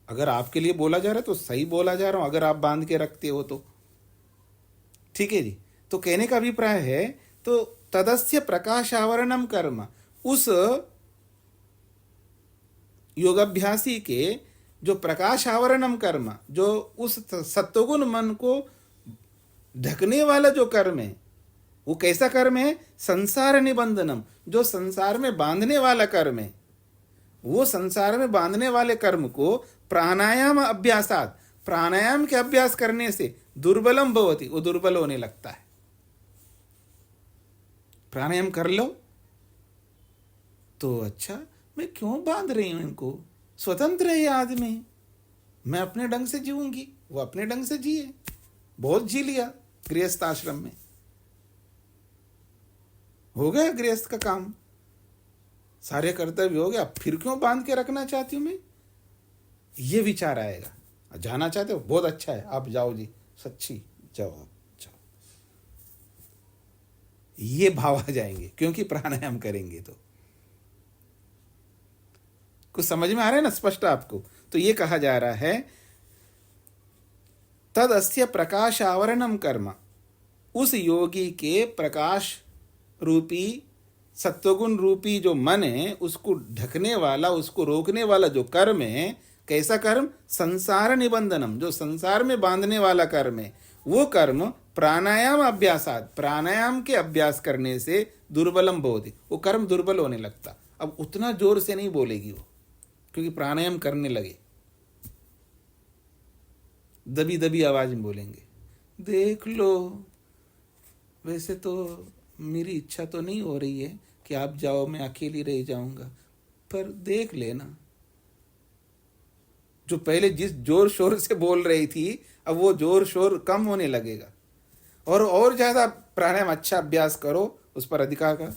अगर आपके लिए बोला जा रहा है तो सही बोला जा रहा हूं, अगर आप बांध के रखते हो तो ठीक है जी। तो कहने का अभिप्राय है, तो तदस्य प्रकाशावरणम कर्म, उस योगाभ्यासी के जो प्रकाश आवरणम कर्म, जो उस सत्वगुण मन को ढकने वाला जो कर्म है, वो कैसा कर्म है? संसार निबंधनम, जो संसार में बांधने वाला कर्म है। वो संसार में बांधने वाले कर्म को प्राणायाम अभ्यासात, प्राणायाम के अभ्यास करने से दुर्बलम भवति, वो दुर्बल होने लगता है। प्राणायाम कर लो तो अच्छा, मैं क्यों बांध रही हूं इनको? स्वतंत्र है ये आदमी, मैं अपने ढंग से जीऊंगी, वो अपने ढंग से जिए। बहुत जी लिया गृहस्थ आश्रम में, हो गया गृहस्थ का काम, सारे कर्तव्य हो गया, फिर क्यों बांध के रखना चाहती हूं मैं? ये विचार आएगा। जाना चाहते हो? बहुत अच्छा है, आप जाओ जी, सच्ची जाओ, आप जाओ। ये भाव आ जाएंगे, क्योंकि प्राणायाम करेंगे तो। कुछ समझ में आ रहा है ना स्पष्ट आपको? तो ये कहा जा रहा है तद अस्य प्रकाश आवरणम कर्म, उस योगी के प्रकाश रूपी सत्वगुण रूपी जो मन है उसको ढकने वाला, उसको रोकने वाला जो कर्म है, कैसा कर्म? संसार निबंधनम, जो संसार में बांधने वाला कर्म है, वो कर्म प्राणायाम अभ्यासात, प्राणायाम के अभ्यास करने से दुर्बलम भवति, वो कर्म दुर्बल होने लगता। अब उतना जोर से नहीं बोलेगी वो, क्योंकि प्राणायाम करने लगे, दबी दबी आवाज में बोलेंगे। देख लो, वैसे तो मेरी इच्छा तो नहीं हो रही है कि आप जाओ, मैं अकेली रह जाऊंगा, पर देख लेना। जो पहले जिस जोर शोर से बोल रही थी, अब वो जोर शोर कम होने लगेगा, और ज्यादा प्राणायाम अच्छा अभ्यास करो, उस पर अधिकार का,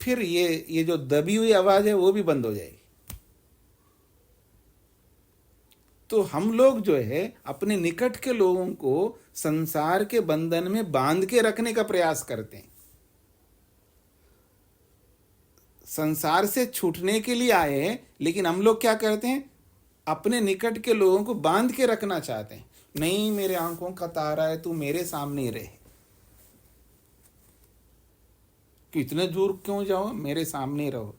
फिर ये जो दबी हुई आवाज है वो भी बंद हो जाएगी। तो हम लोग जो है अपने निकट के लोगों को संसार के बंधन में बांध के रखने का प्रयास करते हैं। संसार से छूटने के लिए आए हैं, लेकिन हम लोग क्या करते हैं? अपने निकट के लोगों को बांध के रखना चाहते हैं। नहीं, मेरे आंखों का तारा है, तू मेरे सामने ही रहे, कि इतने दूर क्यों जाओ, मेरे सामने रहो।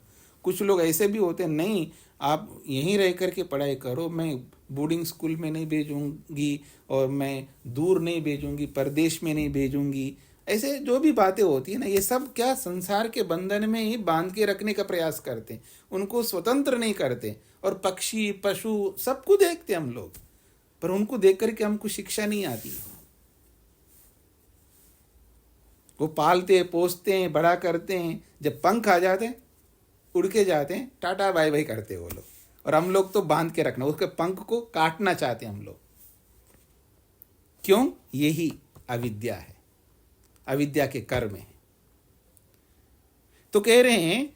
कुछ लोग ऐसे भी होते हैं, नहीं आप यहीं रह करके पढ़ाई करो, मैं बोर्डिंग स्कूल में नहीं भेजूंगी, और मैं दूर नहीं भेजूंगी, परदेश में नहीं भेजूंगी। ऐसे जो भी बातें होती है ना, ये सब क्या संसार के बंधन में ही बांध के रखने का प्रयास करते हैं, उनको स्वतंत्र नहीं करते। और पक्षी पशु सबको देखते हम लोग, पर उनको देख करके हमको शिक्षा नहीं आती। वो पालते पोसते हैं, बड़ा करते हैं, जब पंख आ जाते हैं उड़ के जाते हैं, टाटा बाय बाय करते हैं वो लोग। और हम लोग तो बांध के रखना, उसके पंख को काटना चाहते हैं हम लोग। क्यों? यही अविद्या है, अविद्या के कर्म है। तो कह रहे हैं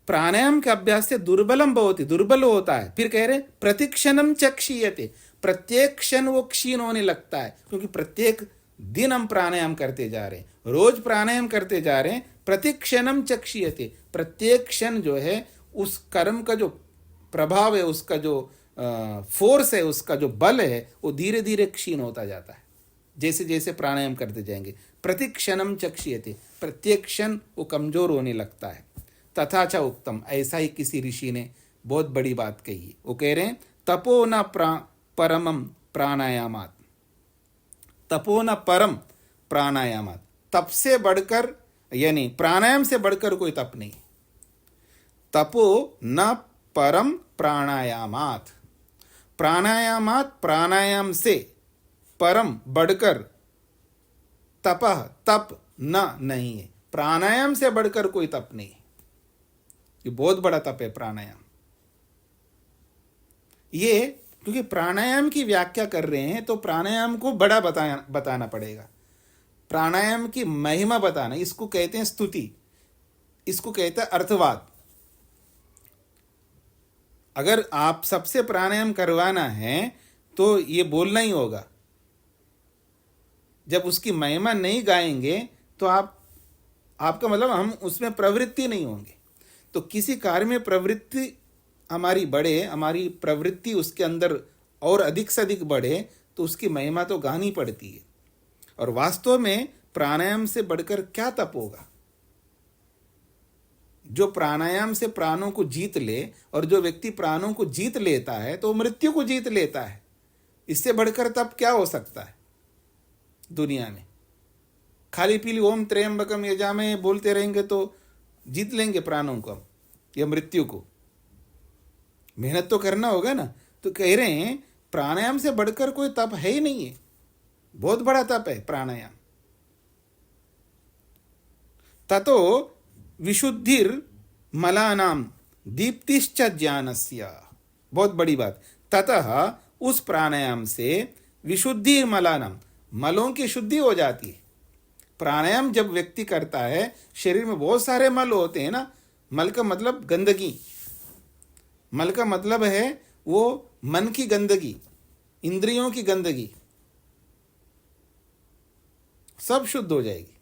प्राणायाम के अभ्यास से दुर्बलम भवति, दुर्बल होता है। फिर कह रहे हैं प्रतिक्षणम च क्षीयते, प्रत्येक क्षण वो क्षीण होने लगता है, क्योंकि प्रत्येक दिन हम प्राणायाम करते जा रहे हैं, रोज प्राणायाम करते जा रहे हैं। प्रतिक्षणम च क्षीयते, प्रत्येक क्षण जो है उस कर्म का जो प्रभाव है, उसका जो फोर्स है, उसका जो बल है, वो धीरे धीरे क्षीण होता जाता है जैसे जैसे प्राणायाम करते जाएंगे। प्रतिक्षणम च क्षीयते, प्रत्येक क्षण वो कमजोर होने लगता है। तथा च उक्तम, ऐसा ही किसी ऋषि ने बहुत बड़ी बात कही है। वो कह रहे हैं तपो न परमम प्राणायामात, तपो न परम प्राणायामात, तप से बढ़कर, यानी प्राणायाम से बढ़कर कोई तप नहीं। तपो न परम प्राणायामात, प्राणायामात, प्राणायाम से, परम बढ़कर, तपह तप न नहीं है, प्राणायाम से बढ़कर कोई तप नहीं। ये बहुत बड़ा तप है प्राणायाम। ये क्योंकि प्राणायाम की व्याख्या कर रहे हैं, तो प्राणायाम को बड़ा बताना पड़ेगा, प्राणायाम की महिमा बताना। इसको कहते हैं स्तुति, इसको कहते हैं अर्थवाद। अगर आप सबसे प्राणायाम करवाना है तो ये बोलना ही होगा। जब उसकी महिमा नहीं गाएंगे तो आपका मतलब हम उसमें प्रवृत्ति नहीं होंगे। तो किसी कार्य में प्रवृत्ति हमारी बढ़े, हमारी प्रवृत्ति उसके अंदर और अधिक से अधिक बढ़े, तो उसकी महिमा तो गानी पड़ती है। और वास्तव में प्राणायाम से बढ़कर क्या तप होगा? जो प्राणायाम से प्राणों को जीत ले, और जो व्यक्ति प्राणों को जीत लेता है तो मृत्यु को जीत लेता है। इससे बढ़कर तप क्या हो सकता है दुनिया में? खाली पीली ओम त्र्यंबकम यजामहे बोलते रहेंगे तो जीत लेंगे प्राणों को या मृत्यु को? मेहनत तो करना होगा ना। तो कह रहे हैं प्राणायाम से बढ़कर कोई तप है ही नहीं है, बहुत बड़ा तप है प्राणायाम। ततो विशुद्धिर मलानाम दीप्तिश्च ज्ञानस्य, बहुत बड़ी बात। ततः उस प्राणायाम से विशुद्धि मलानाम, मलों की शुद्धि हो जाती है। प्राणायाम जब व्यक्ति करता है, शरीर में बहुत सारे मल होते हैं ना। मल का मतलब गंदगी, मल का मतलब है वो मन की गंदगी, इंद्रियों की गंदगी, सब शुद्ध हो जाएगी।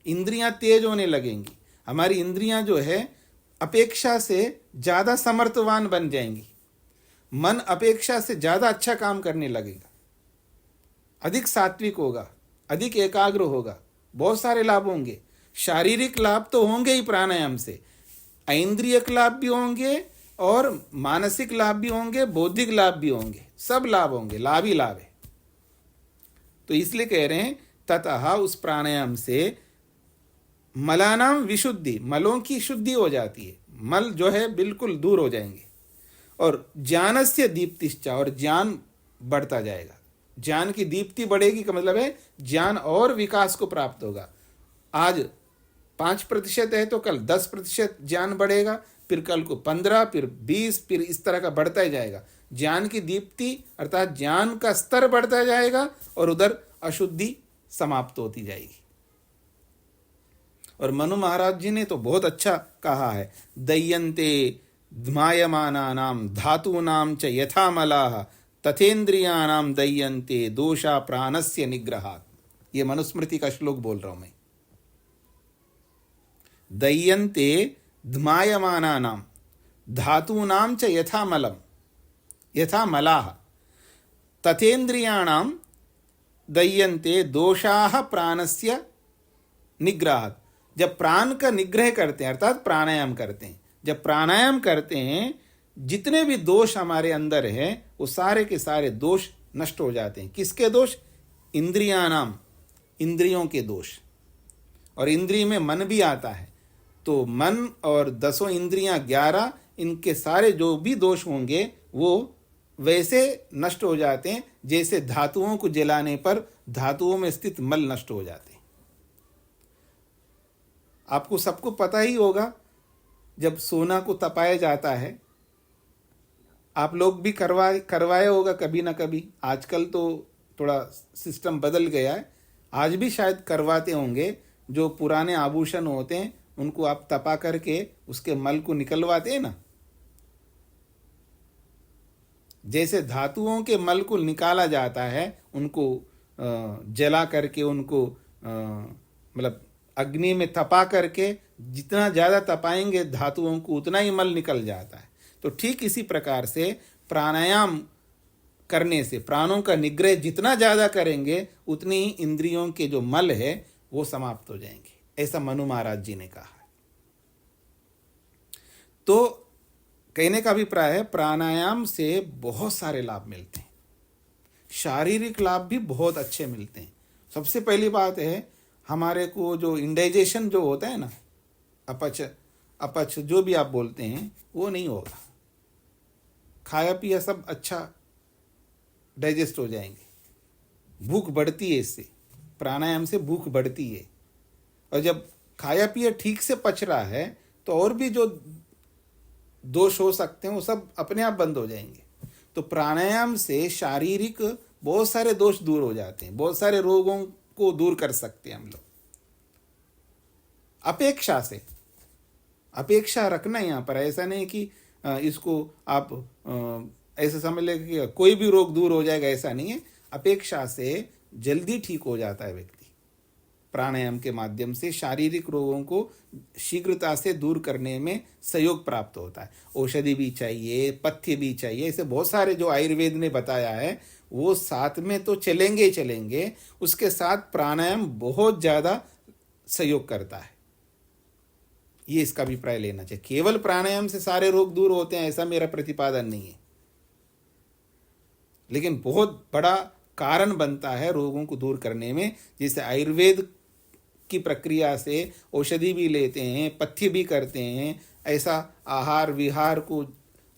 इंद्रियां तेज होने लगेंगी, हमारी इंद्रियां जो है अपेक्षा से ज्यादा समर्थवान बन जाएंगी। मन अपेक्षा से ज्यादा अच्छा काम करने लगेगा, अधिक सात्विक होगा, अधिक एकाग्र होगा, बहुत सारे लाभ होंगे। शारीरिक लाभ तो होंगे ही प्राणायाम से, ऐन्द्रियक लाभ भी होंगे और मानसिक लाभ भी होंगे, बौद्धिक लाभ भी होंगे, सब लाभ होंगे, लाभ ही लाभ है। तो इसलिए कह रहे हैं ततः उस प्राणायाम से मलानाम विशुद्धि, मलों की शुद्धि हो जाती है, मल जो है बिल्कुल दूर हो जाएंगे, और ज्ञानस्य दीप्तिश्च, और ज्ञान बढ़ता जाएगा। ज्ञान की दीप्ति बढ़ेगी का मतलब है ज्ञान और विकास को प्राप्त होगा। आज 5% है तो कल 10% ज्ञान बढ़ेगा, फिर कल को 15, फिर 20, फिर इस तरह का बढ़ता ही जाएगा। ज्ञान की दीप्ति अर्थात ज्ञान का स्तर बढ़ता जाएगा और उधर अशुद्धि समाप्त होती जाएगी। और मनु महाराज जी ने तो बहुत अच्छा कहा है, दय्यन्ते ध्मायमानानाम धातूनाम च यथा मलाः तथेन्द्रियाणाम दय्यन्ते दोषा प्राणस्य निग्रहात्। ये मनुस्मृति का श्लोक बोल रहा हूं मैं। दय्यन्ते ध्मायमानानाम धातूनाम च यथा मलम यथा मलाः तथेन्द्रियाणाम दय्यन्ते दोषाः प्राणस्य निग्रहात्। जब प्राण का निग्रह करते हैं अर्थात प्राणायाम करते हैं, जब प्राणायाम करते हैं जितने भी दोष हमारे अंदर हैं वो सारे के सारे दोष नष्ट हो जाते हैं। किसके दोष? इंद्रियाणाम, इंद्रियों के दोष। और इंद्रिय में मन भी आता है, तो मन और 10 इंद्रियां 11, इनके सारे जो भी दोष होंगे वो वैसे नष्ट हो जाते हैं जैसे धातुओं को जलाने पर धातुओं में स्थित मल नष्ट हो जाते हैं। आपको सबको पता ही होगा, जब सोना को तपाया जाता है, आप लोग भी करवाए होगा कभी ना कभी। आजकल तो थोड़ा सिस्टम बदल गया है, आज भी शायद करवाते होंगे। जो पुराने आभूषण होते हैं उनको आप तपा करके उसके मल को निकलवाते हैं ना। जैसे धातुओं के मल को निकाला जाता है, उनको जला करके, उनको मतलब अग्नि में तपा करके, जितना ज़्यादा तपाएंगे धातुओं को उतना ही मल निकल जाता है। तो ठीक इसी प्रकार से प्राणायाम करने से प्राणों का निग्रह जितना ज़्यादा करेंगे उतनी ही इंद्रियों के जो मल है वो समाप्त हो जाएंगे, ऐसा मनु महाराज जी ने कहा है। तो कहने का अभिप्राय है प्राणायाम से बहुत सारे लाभ मिलते हैं, शारीरिक लाभ भी बहुत अच्छे मिलते हैं। सबसे पहली बात है हमारे को जो इंडाइजेशन जो होता है ना, अपच जो भी आप बोलते हैं वो नहीं होगा। खाया पिया सब अच्छा डाइजेस्ट हो जाएंगे। भूख बढ़ती है इससे, प्राणायाम से भूख बढ़ती है। और जब खाया पिया ठीक से पच रहा है तो और भी जो दोष हो सकते हैं वो सब अपने आप बंद हो जाएंगे। तो प्राणायाम से शारीरिक बहुत सारे दोष दूर हो जाते हैं, बहुत सारे रोगों को दूर कर सकते हैं हम लोग। अपेक्षा से, अपेक्षा रखना यहाँ पर, ऐसा नहीं कि इसको आप ऐसा समझ ले कि कोई भी रोग दूर हो जाएगा, ऐसा नहीं है। अपेक्षा से जल्दी ठीक हो जाता है व्यक्ति। प्राणायाम के माध्यम से शारीरिक रोगों को शीघ्रता से दूर करने में सहयोग प्राप्त होता है। औषधि भी चाहिए, पथ्य भी चाहिए, ऐसे बहुत सारे जो आयुर्वेद ने बताया है वो साथ में तो चलेंगे ही चलेंगे। उसके साथ प्राणायाम बहुत ज़्यादा सहयोग करता है, ये इसका अभिप्राय लेना चाहिए। केवल प्राणायाम से सारे रोग दूर होते हैं ऐसा मेरा प्रतिपादन नहीं है, लेकिन बहुत बड़ा कारण बनता है रोगों को दूर करने में। जैसे आयुर्वेद की प्रक्रिया से औषधि भी लेते हैं, पथ्य भी करते हैं, ऐसा आहार विहार को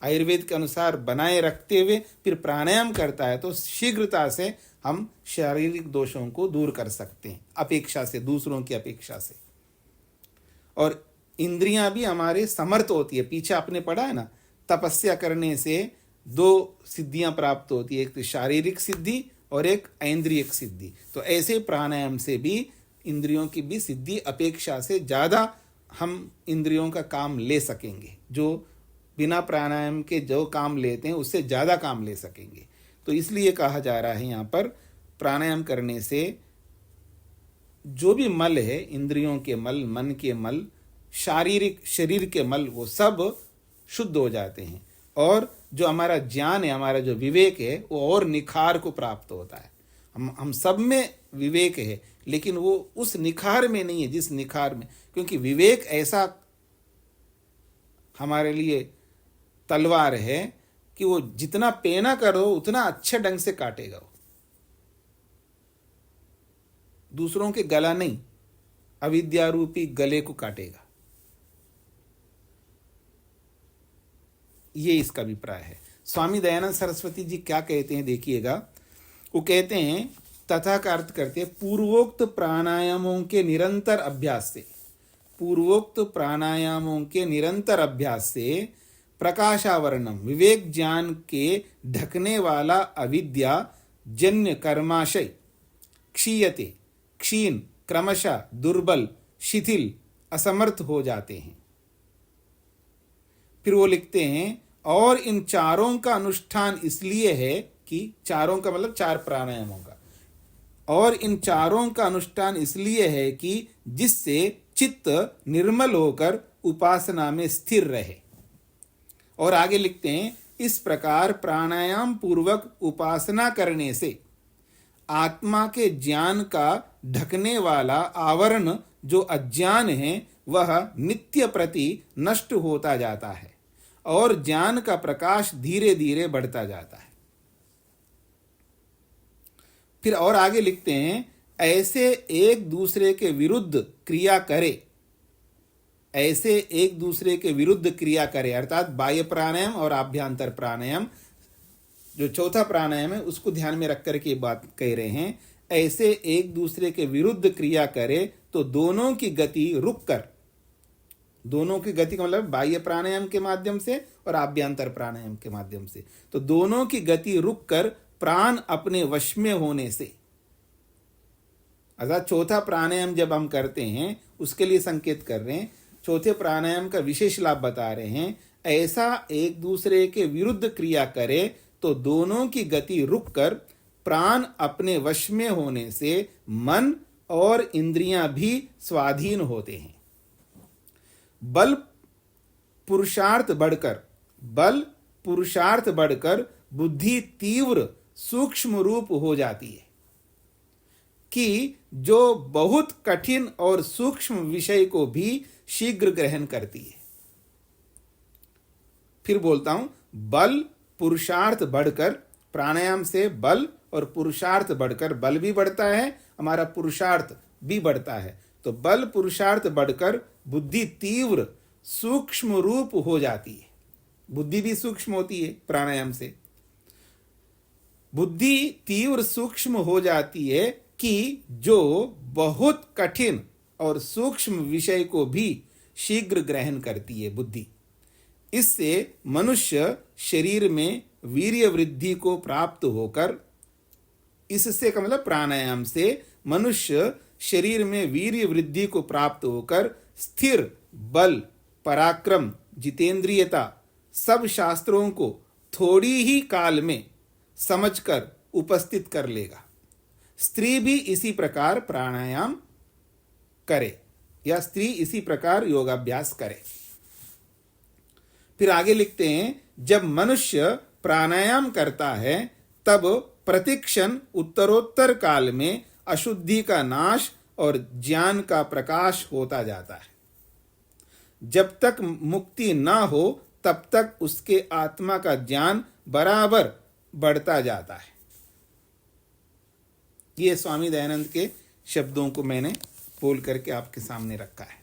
आयुर्वेद के अनुसार बनाए रखते हुए फिर प्राणायाम करता है तो शीघ्रता से हम शारीरिक दोषों को दूर कर सकते हैं, अपेक्षा से, दूसरों की अपेक्षा से। और इंद्रियां भी हमारे समर्थ होती है। पीछे आपने पढ़ा है ना, तपस्या करने से 2 सिद्धियां प्राप्त होती है, एक तो शारीरिक सिद्धि और एक ऐन्द्रियक सिद्धि। तो ऐसे प्राणायाम से भी इंद्रियों की भी सिद्धि अपेक्षा से ज़्यादा हम इंद्रियों का काम ले सकेंगे। जो बिना प्राणायाम के जो काम लेते हैं उससे ज़्यादा काम ले सकेंगे। तो इसलिए कहा जा रहा है यहाँ पर प्राणायाम करने से जो भी मल है, इंद्रियों के मल, मन के मल, शारीरिक शरीर के मल, वो सब शुद्ध हो जाते हैं। और जो हमारा ज्ञान है, हमारा जो विवेक है, वो और निखार को प्राप्त होता है। हम सब में विवेक है, लेकिन वो उस निखार में नहीं है जिस निखार में, क्योंकि विवेक ऐसा हमारे लिए तलवार है कि वो जितना पेना करो उतना अच्छे ढंग से काटेगा, वो दूसरों के गला नहीं, अविद्यारूपी गले को काटेगा। ये इसका अभिप्राय है। स्वामी दयानंद सरस्वती जी क्या कहते हैं देखिएगा, वो कहते हैं, तथा का अर्थ करते हैं पूर्वोक्त प्राणायामों के निरंतर अभ्यास से, पूर्वोक्त प्राणायामों के निरंतर अभ्यास से प्रकाशावरणम विवेक ज्ञान के ढकने वाला अविद्या जन्य कर्माशय क्षीयते, क्षीण, क्रमशः दुर्बल, शिथिल, असमर्थ हो जाते हैं। फिर वो लिखते हैं, और इन चारों का अनुष्ठान इसलिए है कि, चारों का मतलब चार प्राणायामों का, और इन चारों का अनुष्ठान इसलिए है कि जिससे चित्त निर्मल होकर उपासना में स्थिर रहे। और आगे लिखते हैं, इस प्रकार प्राणायाम पूर्वक उपासना करने से आत्मा के ज्ञान का ढकने वाला आवरण जो अज्ञान है वह नित्य प्रति नष्ट होता जाता है और ज्ञान का प्रकाश धीरे धीरे बढ़ता जाता है। फिर और आगे लिखते हैं, ऐसे एक दूसरे के विरुद्ध क्रिया करे, ऐसे एक दूसरे के विरुद्ध क्रिया करे, अर्थात बाह्य प्राणायाम और आभ्यंतर प्राणायाम, जो चौथा प्राणायाम है उसको ध्यान में रख करके बात कह रहे हैं। ऐसे एक दूसरे के विरुद्ध क्रिया करे तो दोनों की गति रुक कर, दोनों की गति का मतलब बाह्य प्राणायाम के माध्यम से और आभ्यंतर प्राणायाम के माध्यम से, तो दोनों की गति रुक कर प्राण अपने वश में होने से, अर्थात चौथा प्राणायाम जब हम करते हैं उसके लिए संकेत कर रहे हैं, चौथे प्राणायाम का विशेष लाभ बता रहे हैं। ऐसा एक दूसरे के विरुद्ध क्रिया करे तो दोनों की गति रुक कर प्राण अपने वश में होने से मन और इंद्रियां भी स्वाधीन होते हैं। बल पुरुषार्थ बढ़कर बुद्धि तीव्र सूक्ष्म रूप हो जाती है कि जो बहुत कठिन और सूक्ष्म विषय को भी शीघ्र ग्रहण करती है। फिर बोलता हूं, बल पुरुषार्थ बढ़कर, प्राणायाम से बल और पुरुषार्थ बढ़कर, बल भी बढ़ता है, हमारा पुरुषार्थ भी बढ़ता है, तो बल पुरुषार्थ बढ़कर बुद्धि तीव्र सूक्ष्म रूप हो जाती है। बुद्धि भी सूक्ष्म होती है प्राणायाम से, बुद्धि तीव्र सूक्ष्म हो जाती है कि जो बहुत कठिन और सूक्ष्म विषय को भी शीघ्र ग्रहण करती है बुद्धि। इससे मनुष्य शरीर में वीर्य वृद्धि को प्राप्त होकर, इससे का मतलब प्राणायाम से मनुष्य शरीर में वीर्य वृद्धि को प्राप्त होकर स्थिर बल, पराक्रम, जितेंद्रियता सब शास्त्रों को थोड़ी ही काल में समझकर उपस्थित कर लेगा। स्त्री भी इसी प्रकार प्राणायाम करे या स्त्री इसी प्रकार योगाभ्यास करे। फिर आगे लिखते हैं, जब मनुष्य प्राणायाम करता है तब प्रतिक्षण उत्तरोत्तर काल में अशुद्धि का नाश और ज्ञान का प्रकाश होता जाता है। जब तक मुक्ति न हो तब तक उसके आत्मा का ज्ञान बराबर बढ़ता जाता है। ये स्वामी दयानंद के शब्दों को मैंने बोल करके आपके सामने रखा है।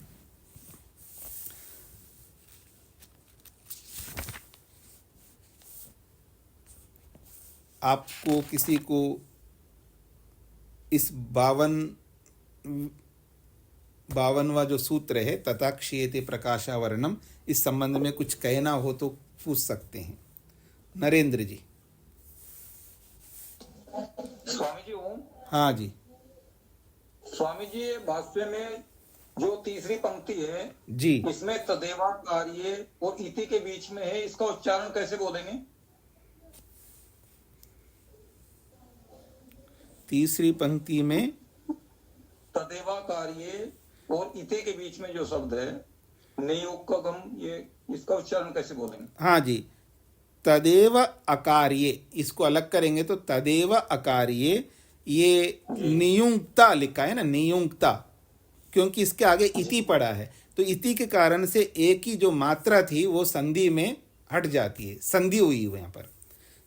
आपको किसी को इस 52वां जो सूत्र है, तथा क्षीयते प्रकाशावरणम, इस संबंध में कुछ कहना हो तो पूछ सकते हैं। नरेंद्र जी। स्वामी जी हूँ। हाँ जी। स्वामी जी, भाष्य में जो तीसरी पंक्ति है जी, इसमें तदेवा कार्य और इति के बीच में है, इसका उच्चारण कैसे बोलेंगे? तीसरी पंक्ति में तदेवा कार्य और इति के बीच में जो शब्द है नियोग का गम, ये इसका उच्चारण कैसे बोलेंगे? हाँ जी, तदेव अकार्ये, इसको अलग करेंगे तो तदेव अकार्ये, ये नियुक्ता लिखा है ना, नियुक्ता, क्योंकि इसके आगे इति पड़ा है, तो इति के कारण से एक की जो मात्रा थी वो संधि में हट जाती है, संधि हुई है यहाँ पर।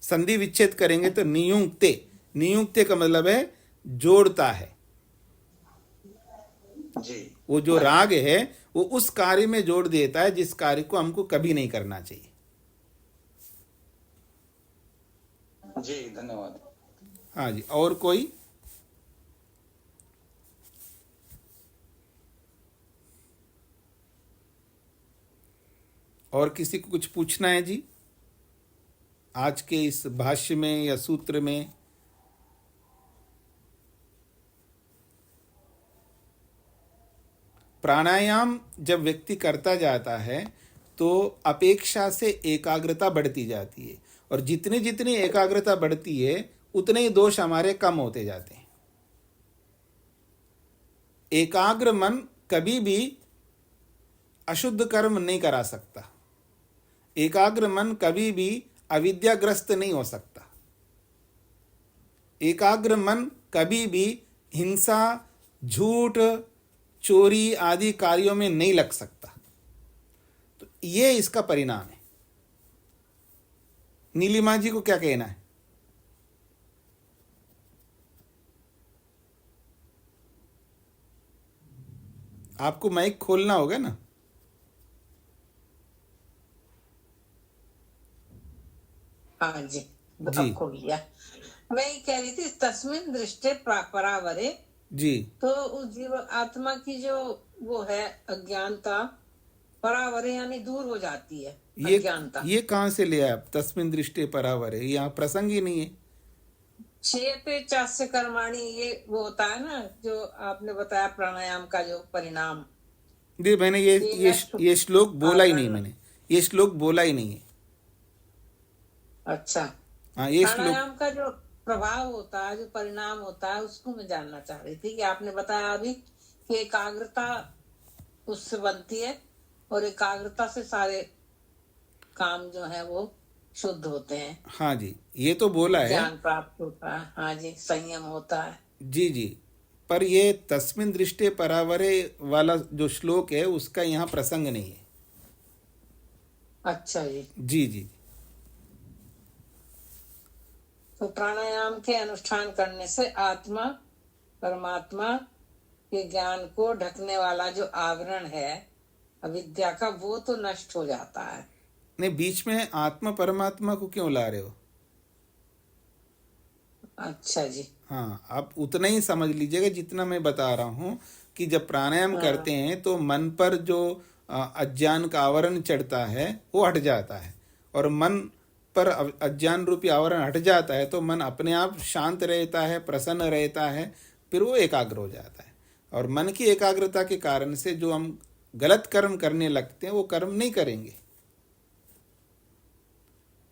संधि विच्छेद करेंगे तो नियुक्ते, नियुक्ते का मतलब है जोड़ता है। जी वो जो राग है वो उस कार्य में जोड़ देता है जिस कार्य को हमको कभी नहीं करना चाहिए। जी, धन्यवाद। हाँ जी, और कोई? और किसी को कुछ पूछना है जी आज के इस भाष्य में या सूत्र में? प्राणायाम जब व्यक्ति करता जाता है तो अपेक्षा से एकाग्रता बढ़ती जाती है, और जितनी जितनी एकाग्रता बढ़ती है उतने ही दोष हमारे कम होते जाते हैं। एकाग्र मन कभी भी अशुद्ध कर्म नहीं करा सकता। एकाग्र मन कभी भी अविद्याग्रस्त नहीं हो सकता। एकाग्र मन कभी भी हिंसा, झूठ, चोरी आदि कार्यों में नहीं लग सकता। तो ये इसका परिणाम है। नीलिमा जी को क्या कहना है? आपको माइक खोलना होगा ना। हाँ जी, जी अब खोल लिया। मैं ये कह रही थी, तस्मिन दृष्टे परावरे, जी, तो उस जीव आत्मा की जो वो है अज्ञानता, परावरे यानी दूर हो जाती है अज्ञानता। ये कहाँ से ले आए आप? तस्मिन दृष्टि परावर है, यहाँ प्रसंग ही नहीं है। क्षेत्र चास्य कर्माणी, ये वो होता है ना जो आपने बताया प्राणायाम का जो परिणाम। जी, मैंने ये श्लोक बोला ही नहीं, मैंने ये श्लोक बोला ही नहीं है। अच्छा, हाँ, ये श्लोक प्राणायाम का जो प्रभाव होता है, जो परिणाम होता है, उसको मैं जानना चाह रही थी कि आपने बताया अभी कि एकाग्रता उससे बनती है और एकाग्रता से सारे काम जो है वो शुद्ध होते हैं। हाँ जी, ये तो बोला है। ज्ञान प्राप्त होता है, हाँ जी, संयम होता है। जी जी, पर ये तस्मिन दृष्टि परावरे वाला जो श्लोक है उसका यहाँ प्रसंग नहीं है। अच्छा जी, जी जी, तो प्राणायाम के अनुष्ठान करने से आत्मा परमात्मा के ज्ञान को ढकने वाला जो आवरण है अविद्या का, वो तो नष्ट हो जाता है। नहीं, बीच में आत्मा परमात्मा को क्यों ला रहे हो? अच्छा जी, हाँ, आप उतना ही समझ लीजिएगा जितना मैं बता रहा हूँ कि जब प्राणायाम करते हैं तो मन पर जो अज्ञान का आवरण चढ़ता है वो हट जाता है, और मन पर अज्ञान रूपी आवरण हट जाता है तो मन अपने आप शांत रहता है, प्रसन्न रहता है, फिर वो एकाग्र हो जाता है। और मन की एकाग्रता के कारण से जो हम गलत कर्म करने लगते हैं वो कर्म नहीं करेंगे।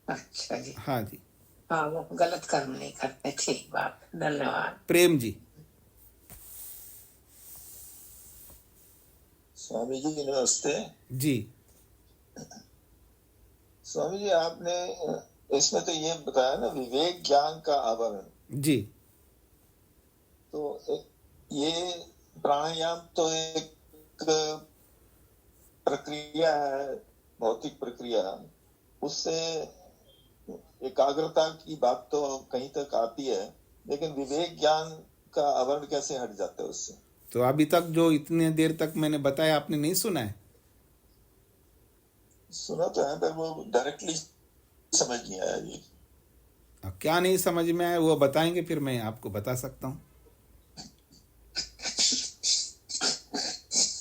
अच्छा जी, हाँ जी, हाँ, वो गलत कर्म नहीं करते। ठीक बात, धन्यवाद। प्रेम जी। स्वामी जी नमस्ते। जी स्वामी जी, आपने इसमें तो ये बताया ना, विवेक ज्ञान का आवरण। जी, तो ये प्राणायाम तो एक प्रक्रिया है, भौतिक प्रक्रिया। उससे एकाग्रता की बात तो कहीं तक आती है, लेकिन विवेक ज्ञान का आवरण कैसे हट जाता है उससे? तो अभी तक जो इतने देर तक मैंने बताया आपने नहीं सुना है? सुना तो है पर वो डायरेक्टली समझ नहीं आया जी। क्या नहीं समझ में आया वो बताएंगे, फिर मैं आपको बता सकता हूँ।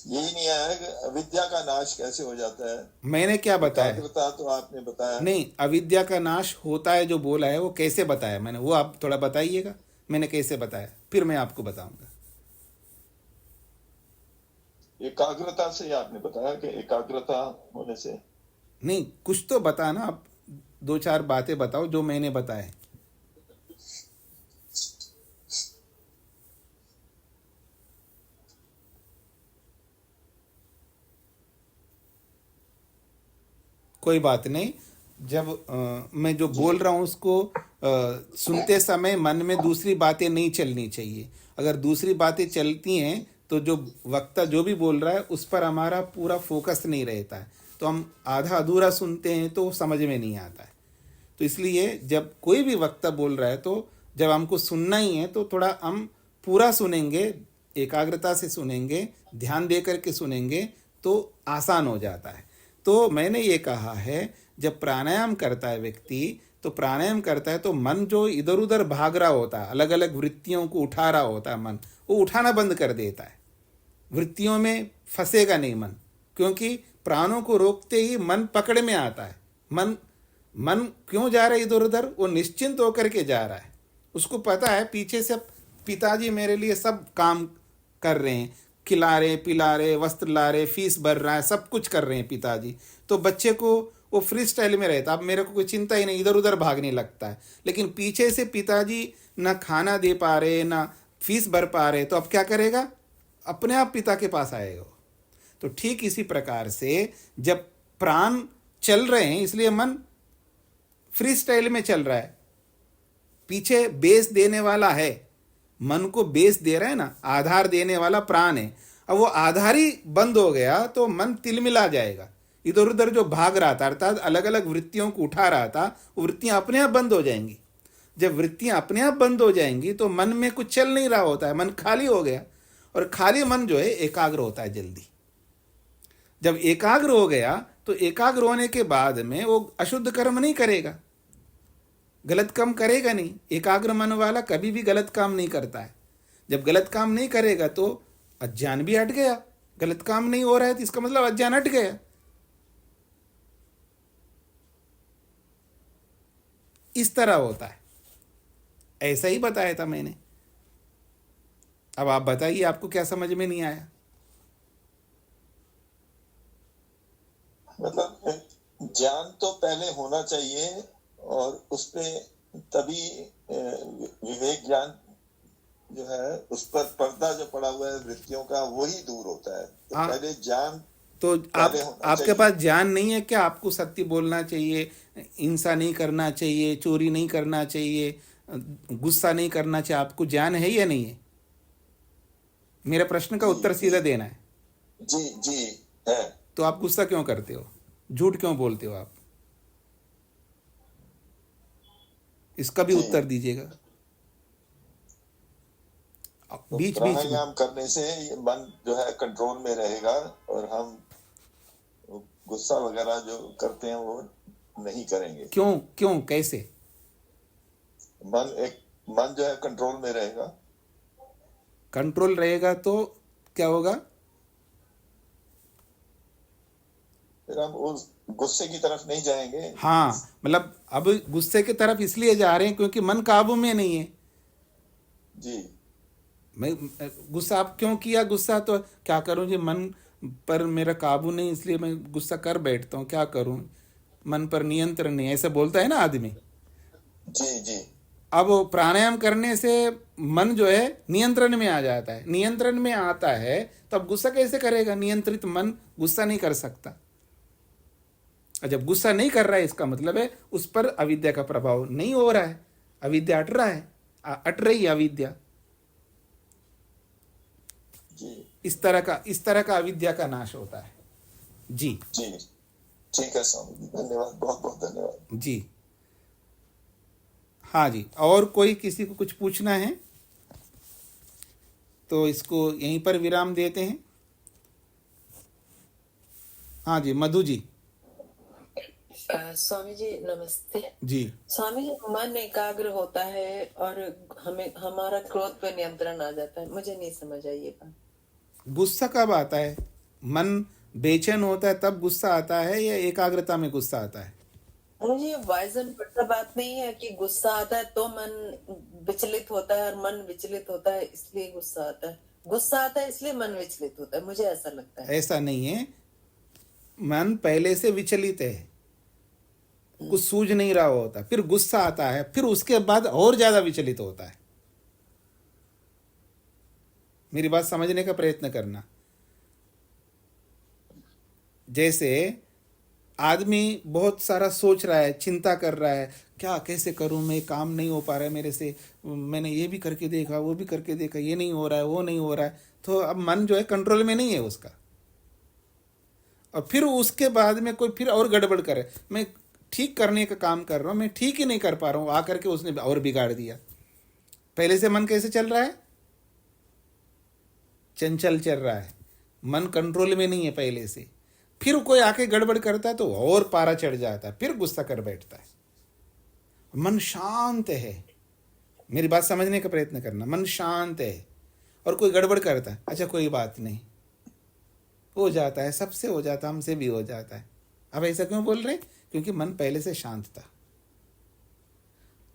यही नहीं आया कि अविद्या का नाश कैसे हो जाता है। मैंने क्या बताया? एकाग्रता तो आपने बताया नहीं, अविद्या का नाश होता है जो बोला है वो कैसे बताया मैंने, वो आप थोड़ा बताइएगा मैंने कैसे बताया, फिर मैं आपको बताऊंगा। एकाग्रता से आपने बताया कि एकाग्रता होने से। नहीं, कुछ तो बताना आप, दो चार बातें बताओ जो मैंने बताया। कोई बात नहीं, जब मैं जो बोल रहा हूँ उसको सुनते समय मन में दूसरी बातें नहीं चलनी चाहिए। अगर दूसरी बातें चलती हैं तो जो वक्ता जो भी बोल रहा है उस पर हमारा पूरा फोकस नहीं रहता है, तो हम आधा अधूरा सुनते हैं तो समझ में नहीं आता है। तो इसलिए जब कोई भी वक्ता बोल रहा है तो जब हमको सुनना ही है तो थोड़ा हम पूरा सुनेंगे, एकाग्रता से सुनेंगे, ध्यान दे करके सुनेंगे तो आसान हो जाता है। तो मैंने ये कहा है जब प्राणायाम करता है व्यक्ति, तो प्राणायाम करता है तो मन जो इधर उधर भाग रहा होता है, अलग अलग वृत्तियों को उठा रहा होता है, मन वो उठाना बंद कर देता है। वृत्तियों में फंसेगा नहीं मन, क्योंकि प्राणों को रोकते ही मन पकड़ में आता है। मन मन क्यों जा रहा है इधर उधर, वो निश्चिंत होकर के जा रहा है। उसको पता है पीछे से पिताजी मेरे लिए सब काम कर रहे हैं, खिला रहे, पिला रहे, वस्त्र ला रहे, फीस भर रहा है, सब कुछ कर रहे हैं पिताजी। तो बच्चे को वो फ्री स्टाइल में रहता, अब मेरे को कोई चिंता ही नहीं, इधर उधर भागने लगता है। लेकिन पीछे से पिताजी ना खाना दे पा रहे, ना फीस भर पा रहे, तो अब क्या करेगा, अपने आप पिता के पास आएगा। तो ठीक इसी प्रकार से जब प्राण चल रहे हैं इसलिए मन फ्री स्टाइल में चल रहा है, पीछे बेस देने वाला है, मन को बेस दे रहा है ना, आधार देने वाला प्राण है। अब वो आधार ही बंद हो गया तो मन तिलमिला जाएगा, इधर उधर जो भाग रहा था अर्थात अलग अलग वृत्तियों को उठा रहा था, वो वृत्तियां अपने आप बंद हो जाएंगी। जब वृत्तियां अपने आप बंद हो जाएंगी तो मन में कुछ चल नहीं रहा होता है, मन खाली हो गया। और खाली मन जो है एकाग्र होता है जल्दी। जब एकाग्र हो गया तो एकाग्र होने के बाद में वो अशुद्ध कर्म नहीं करेगा, गलत काम करेगा नहीं। एकाग्र मन वाला कभी भी गलत काम नहीं करता है। जब गलत काम नहीं करेगा तो अज्ञान भी हट गया। गलत काम नहीं हो रहा है तो इसका मतलब अज्ञान हट गया। इस तरह होता है, ऐसा ही बताया था मैंने। अब आप बताइए आपको क्या समझ में नहीं आया। मतलब ज्ञान तो पहले होना चाहिए और उस पे तभी विवेक ज्ञान जो है उस पर पर्दा जो पड़ा हुआ है वृत्तियों का वही दूर होता है। तो पहले ज्ञान तो आपके पास ज्ञान नहीं है क्या? आपको सत्य बोलना चाहिए, हिंसा नहीं करना चाहिए, चोरी नहीं करना चाहिए, गुस्सा नहीं करना चाहिए, आपको ज्ञान है या नहीं है? मेरे प्रश्न का उत्तर सीधा देना है। जी जी है। तो आप गुस्सा क्यों करते हो, झूठ क्यों बोलते हो आप? इसका भी उत्तर दीजिएगा। तो बीच बीच में प्राणायाम करने से मन जो है कंट्रोल में रहेगा और हम गुस्सा वगैरह जो करते हैं वो नहीं करेंगे। क्यों क्यों कैसे? मन जो है कंट्रोल में रहेगा। कंट्रोल रहेगा तो क्या होगा? फिर हम उस गुस्से की तरफ नहीं जाएंगे। हाँ, मतलब अब गुस्से की तरफ इसलिए जा रहे हैं क्योंकि मन काबू में नहीं है। जी मैं गुस्सा आप क्यों किया? गुस्सा तो क्या करूं जी, मन पर मेरा काबू नहीं इसलिए मैं गुस्सा कर बैठता हूँ, क्या करूं, मन पर नियंत्रण नहीं, ऐसा बोलता है ना आदमी। जी जी अब प्राणायाम करने से मन जो है नियंत्रण में आ जाता है। नियंत्रण में आता है तो अब गुस्सा कैसे करेगा? नियंत्रित मन गुस्सा नहीं कर सकता। और जब गुस्सा नहीं कर रहा है इसका मतलब है उस पर अविद्या का प्रभाव नहीं हो रहा है, अविद्या अट रहा है, अट रही है अविद्या। जी इस तरह का अविद्या का नाश होता है। जी जी ठीक है स्वामी जी, धन्यवाद, बहुत बहुत धन्यवाद जी। हाँ जी, और कोई किसी को कुछ पूछना है तो इसको यहीं पर विराम देते हैं। हाँ जी, मधु जी। स्वामी जी नमस्ते जी। स्वामी जी, मन एकाग्र होता है और हमारा क्रोध पे नियंत्रण आ जाता है, मुझे नहीं समझ आई ये बात। गुस्सा कब आता है? मन बेचैन होता है तब गुस्सा आता है या एकाग्रता में गुस्सा आता है? मुझे ये वाइजन पड़ता बात नहीं है कि गुस्सा आता है तो मन विचलित होता है और मन विचलित होता है इसलिए गुस्सा आता है, गुस्सा आता है इसलिए मन विचलित होता है, मुझे ऐसा लगता है। ऐसा नहीं है, मन पहले से विचलित है, कुछ सूझ नहीं रहा होता, फिर गुस्सा आता है, फिर उसके बाद और ज्यादा विचलित होता है। मेरी बात समझने का प्रयत्न करना। जैसे आदमी बहुत सारा सोच रहा है, चिंता कर रहा है, क्या कैसे करूं, मैं काम नहीं हो पा रहा है मेरे से, मैंने ये भी करके देखा, वो भी करके देखा, ये नहीं हो रहा है, वो नहीं हो रहा है, तो अब मन जो है कंट्रोल में नहीं है उसका। और फिर उसके बाद में कोई फिर और गड़बड़ करे, मैं ठीक करने का काम कर रहा हूं, मैं ठीक ही नहीं कर पा रहा हूं, आकर के उसने और बिगाड़ दिया। पहले से मन कैसे चल रहा है? चंचल चल रहा है, मन कंट्रोल में नहीं है पहले से। फिर कोई आके गड़बड़ करता है तो और पारा चढ़ जाता है, फिर गुस्सा कर बैठता है। मन शांत है, मेरी बात समझने का प्रयत्न करना, मन शांत है और कोई गड़बड़ करता है, अच्छा कोई बात नहीं, हो जाता है, सबसे हो जाता है, हमसे भी हो जाता है। अब ऐसा क्यों बोल रहे हैं? क्योंकि मन पहले से शांत था।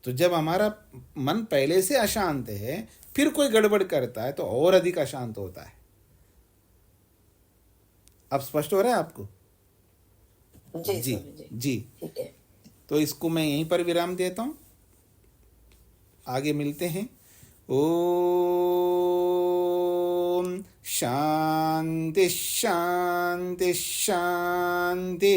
तो जब हमारा मन पहले से अशांत है, फिर कोई गड़बड़ करता है तो और अधिक अशांत होता है। अब स्पष्ट हो रहा है आपको? जी जी स्वामी जी, जी। ठीक है। तो इसको मैं यहीं पर विराम देता हूं, आगे मिलते हैं। ओम शांति शांति शांति।